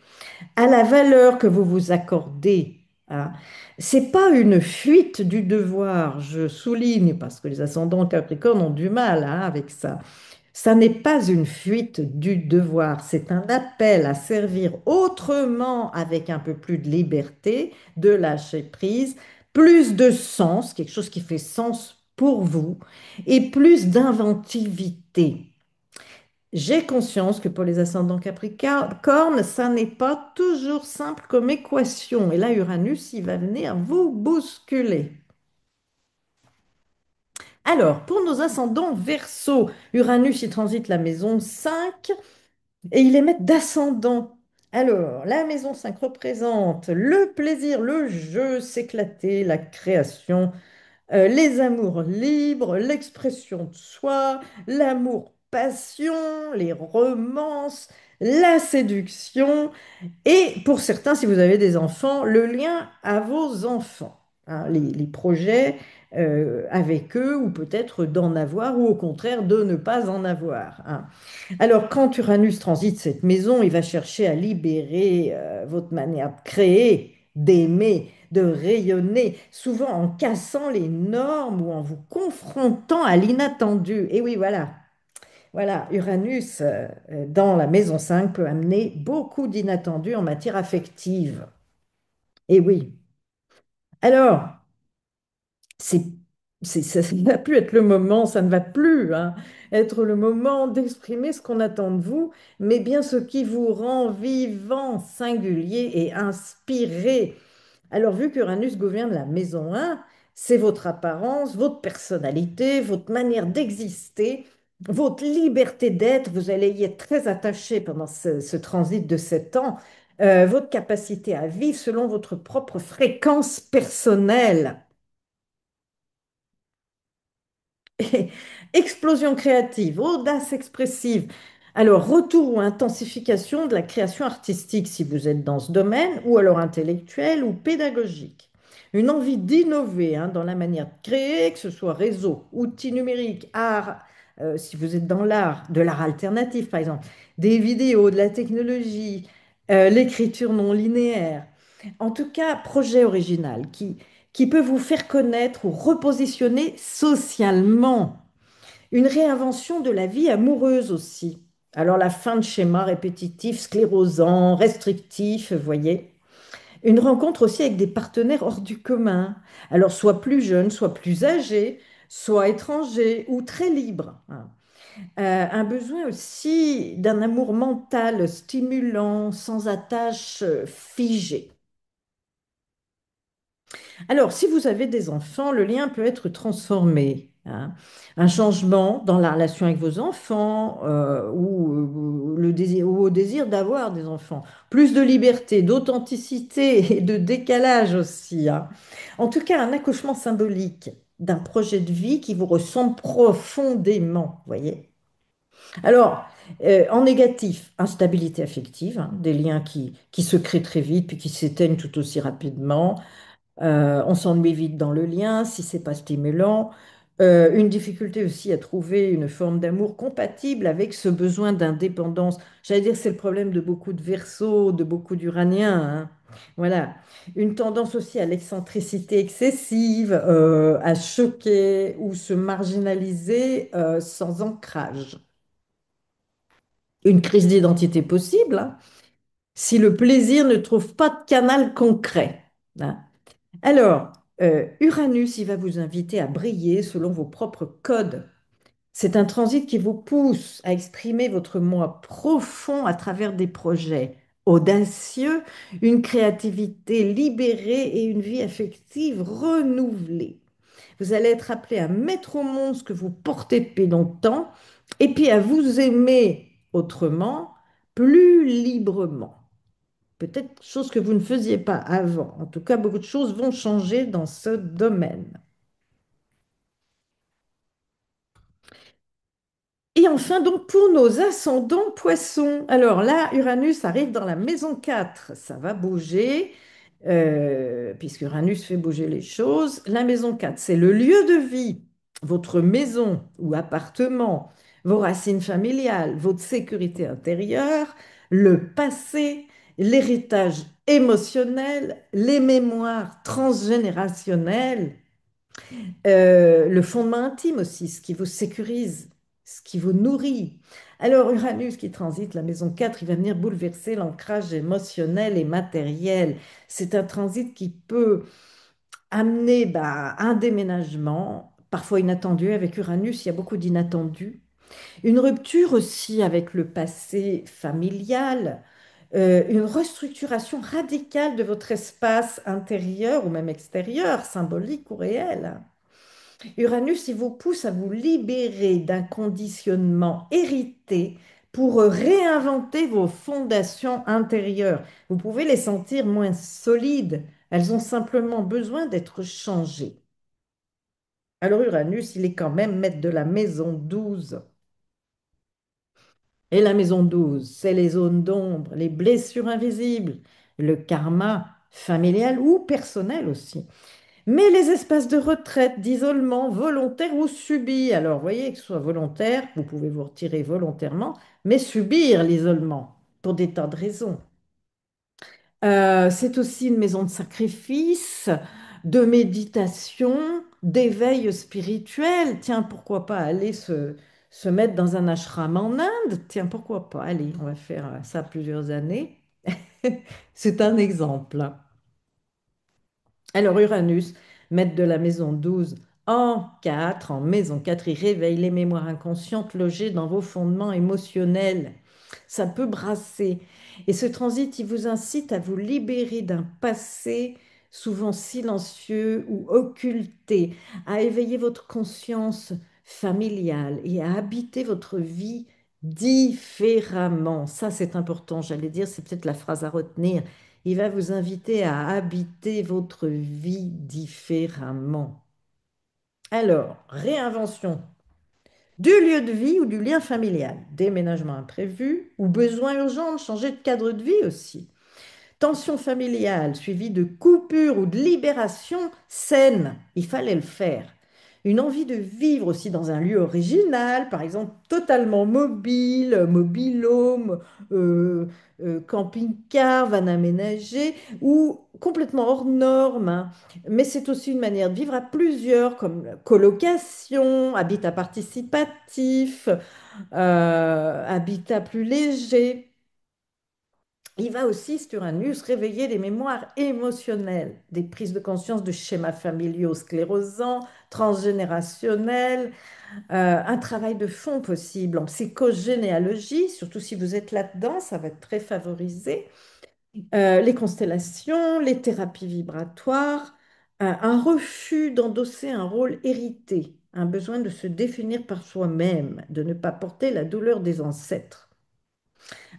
à la valeur que vous vous accordez, hein. C'est pas une fuite du devoir, je souligne, parce que les ascendants Capricorne ont du mal, hein, avec ça. Ça n'est pas une fuite du devoir, c'est un appel à servir autrement avec un peu plus de liberté, de lâcher prise, plus de sens, quelque chose qui fait sens pour vous, et plus d'inventivité. J'ai conscience que pour les ascendants Capricorne, ça n'est pas toujours simple comme équation. Et là, Uranus, il va venir vous bousculer. Alors, pour nos ascendants Verseau, Uranus y transite la maison 5 et il est maître d'ascendant. Alors, la maison 5 représente le plaisir, le jeu, s'éclater, la création, les amours libres, l'expression de soi, l'amour passion, les romances, la séduction et pour certains, si vous avez des enfants, le lien à vos enfants, hein, les projets avec eux ou peut-être d'en avoir ou au contraire de ne pas en avoir, hein. Alors, quand Uranus transite cette maison, il va chercher à libérer votre manière de créer, d'aimer, de rayonner, souvent en cassant les normes ou en vous confrontant à l'inattendu. Et oui, voilà. Voilà, Uranus dans la maison 5 peut amener beaucoup d'inattendus en matière affective. Et oui. Alors, c'est, ça ne va plus être le moment, ça ne va plus hein, être le moment d'exprimer ce qu'on attend de vous, mais bien ce qui vous rend vivant, singulier et inspiré. Alors, vu qu'Uranus gouverne la maison 1, c'est votre apparence, votre personnalité, votre manière d'exister, votre liberté d'être. Vous allez y être très attaché pendant ce transit de 7 ans. Votre capacité à vivre selon votre propre fréquence personnelle. Et explosion créative, audace expressive. Alors, retour ou intensification de la création artistique si vous êtes dans ce domaine, ou alors intellectuelle ou pédagogique. Une envie d'innover hein, dans la manière de créer, que ce soit réseau, outils numériques, art, si vous êtes dans l'art, de l'art alternatif par exemple, des vidéos, de la technologie, l'écriture non linéaire. En tout cas, projet original qui peut vous faire connaître ou repositionner socialement. Une réinvention de la vie amoureuse aussi. Alors la fin de schémas répétitifs, sclérosants, restrictifs, vous voyez. Une rencontre aussi avec des partenaires hors du commun. Alors soit plus jeunes, soit plus âgés, soit étrangers ou très libres, hein. Un besoin aussi d'un amour mental stimulant, sans attache figée. Alors, si vous avez des enfants, le lien peut être transformé, hein. Un changement dans la relation avec vos enfants ou le désir, ou au désir d'avoir des enfants. Plus de liberté, d'authenticité et de décalage aussi, hein. En tout cas, un accouchement symbolique d'un projet de vie qui vous ressemble profondément, voyez. Alors, en négatif, instabilité affective, hein, des liens qui se créent très vite puis qui s'éteignent tout aussi rapidement. On s'ennuie vite dans le lien si c'est pas stimulant. Une difficulté aussi à trouver une forme d'amour compatible avec ce besoin d'indépendance. J'allais dire, c'est le problème de beaucoup de Verseaux, de beaucoup d'Uraniens, hein. Voilà. Une tendance aussi à l'excentricité excessive, à choquer ou se marginaliser sans ancrage. Une crise d'identité possible, hein, si le plaisir ne trouve pas de canal concret, hein. Alors, Uranus, il va vous inviter à briller selon vos propres codes. C'est un transit qui vous pousse à exprimer votre moi profond à travers des projets audacieux, une créativité libérée et une vie affective renouvelée. Vous allez être appelé à mettre au monde ce que vous portez depuis longtemps et puis à vous aimer autrement, plus librement. Peut-être chose que vous ne faisiez pas avant. En tout cas, beaucoup de choses vont changer dans ce domaine. Et enfin, donc, pour nos ascendants poissons. Alors là, Uranus arrive dans la maison 4. Ça va bouger, puisque Uranus fait bouger les choses. La maison 4, c'est le lieu de vie, votre maison ou appartement, vos racines familiales, votre sécurité intérieure, le passé, l'héritage émotionnel, les mémoires transgénérationnelles. Le fondement intime aussi, ce qui vous sécurise, ce qui vous nourrit. Alors, Uranus qui transite la maison 4, il va venir bouleverser l'ancrage émotionnel et matériel. C'est un transit qui peut amener un déménagement, parfois inattendu. Avec Uranus, il y a beaucoup d'inattendus. Une rupture aussi avec le passé familial, une restructuration radicale de votre espace intérieur ou même extérieur, symbolique ou réel. Uranus, il vous pousse à vous libérer d'un conditionnement hérité pour réinventer vos fondations intérieures. Vous pouvez les sentir moins solides. Elles ont simplement besoin d'être changées. Alors Uranus, il est quand même maître de la maison 12. Et la maison 12, c'est les zones d'ombre, les blessures invisibles, le karma familial ou personnel aussi. Mais les espaces de retraite, d'isolement volontaire ou subi. Alors, vous voyez, que ce soit volontaire, vous pouvez vous retirer volontairement, mais subir l'isolement pour des tas de raisons. C'est aussi une maison de sacrifice, de méditation, d'éveil spirituel. Tiens, pourquoi pas aller se mettre dans un ashram en Inde? Tiens, pourquoi pas? Allez, on va faire ça plusieurs années. C'est un exemple. Alors Uranus, maître de la maison 12, en maison 4, il réveille les mémoires inconscientes logées dans vos fondements émotionnels. Ça peut brasser. Et ce transit, il vous incite à vous libérer d'un passé souvent silencieux ou occulté, à éveiller votre conscience familiale et à habiter votre vie différemment. Ça, c'est important, j'allais dire, c'est peut-être la phrase à retenir. Il va vous inviter à habiter votre vie différemment. Alors, réinvention du lieu de vie ou du lien familial, déménagement imprévu ou besoin urgent de changer de cadre de vie aussi. Tension familiale suivie de coupure ou de libération saine, il fallait le faire. Une envie de vivre aussi dans un lieu original, par exemple totalement mobile, mobilhome, euh, camping-car, van aménagé, ou complètement hors norme, hein. Mais c'est aussi une manière de vivre à plusieurs, comme la colocation, habitat participatif, habitat plus léger. Il va aussi, cet Uranus, réveiller des mémoires émotionnelles, des prises de conscience de schémas familiaux sclérosants, transgénérationnels, un travail de fond possible en psychogénéalogie, surtout si vous êtes là-dedans, ça va être très favorisé. Les constellations, les thérapies vibratoires, un refus d'endosser un rôle hérité, un besoin de se définir par soi-même, de ne pas porter la douleur des ancêtres.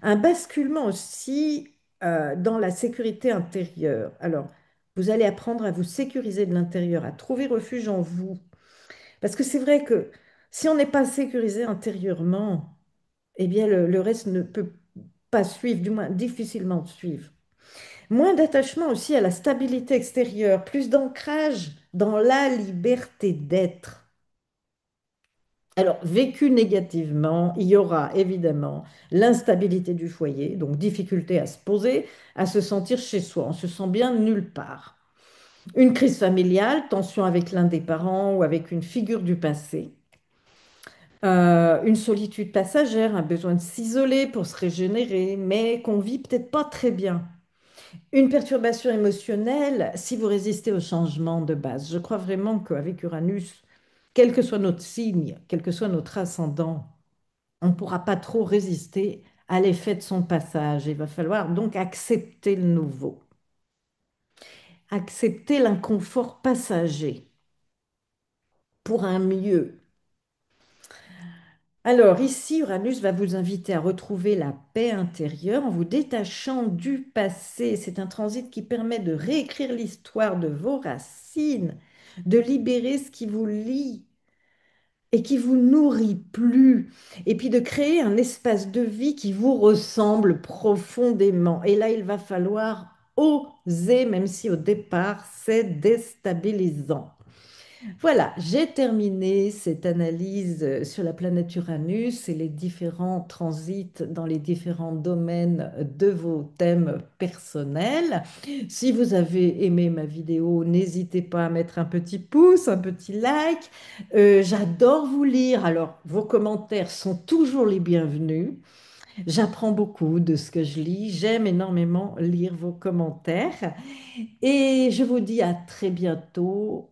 Un basculement aussi dans la sécurité intérieure. Alors, vous allez apprendre à vous sécuriser de l'intérieur, à trouver refuge en vous. Parce que c'est vrai que si on n'est pas sécurisé intérieurement, eh bien, le reste ne peut pas suivre, du moins difficilement suivre. Moins d'attachement aussi à la stabilité extérieure, plus d'ancrage dans la liberté d'être. Alors, vécu négativement, il y aura évidemment l'instabilité du foyer, donc difficulté à se poser, à se sentir chez soi. On se sent bien nulle part. Une crise familiale, tension avec l'un des parents ou avec une figure du passé. Une solitude passagère, un besoin de s'isoler pour se régénérer, mais qu'on vit peut-être pas très bien. Une perturbation émotionnelle si vous résistez au changement de base. Je crois vraiment qu'avec Uranus, quel que soit notre signe, quel que soit notre ascendant, on ne pourra pas trop résister à l'effet de son passage. Il va falloir donc accepter le nouveau, accepter l'inconfort passager pour un mieux. Alors ici, Uranus va vous inviter à retrouver la paix intérieure en vous détachant du passé. C'est un transit qui permet de réécrire l'histoire de vos racines, de libérer ce qui vous lie et qui vous nourrit plus, et puis de créer un espace de vie qui vous ressemble profondément. Et là, il va falloir oser, même si au départ, c'est déstabilisant. Voilà, j'ai terminé cette analyse sur la planète Uranus et les différents transits dans les différents domaines de vos thèmes personnels. Si vous avez aimé ma vidéo, n'hésitez pas à mettre un petit pouce, un petit like. J'adore vous lire, alors vos commentaires sont toujours les bienvenus. J'apprends beaucoup de ce que je lis. J'aime énormément lire vos commentaires. Et je vous dis à très bientôt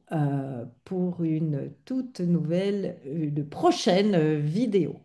pour une toute nouvelle, une prochaine vidéo.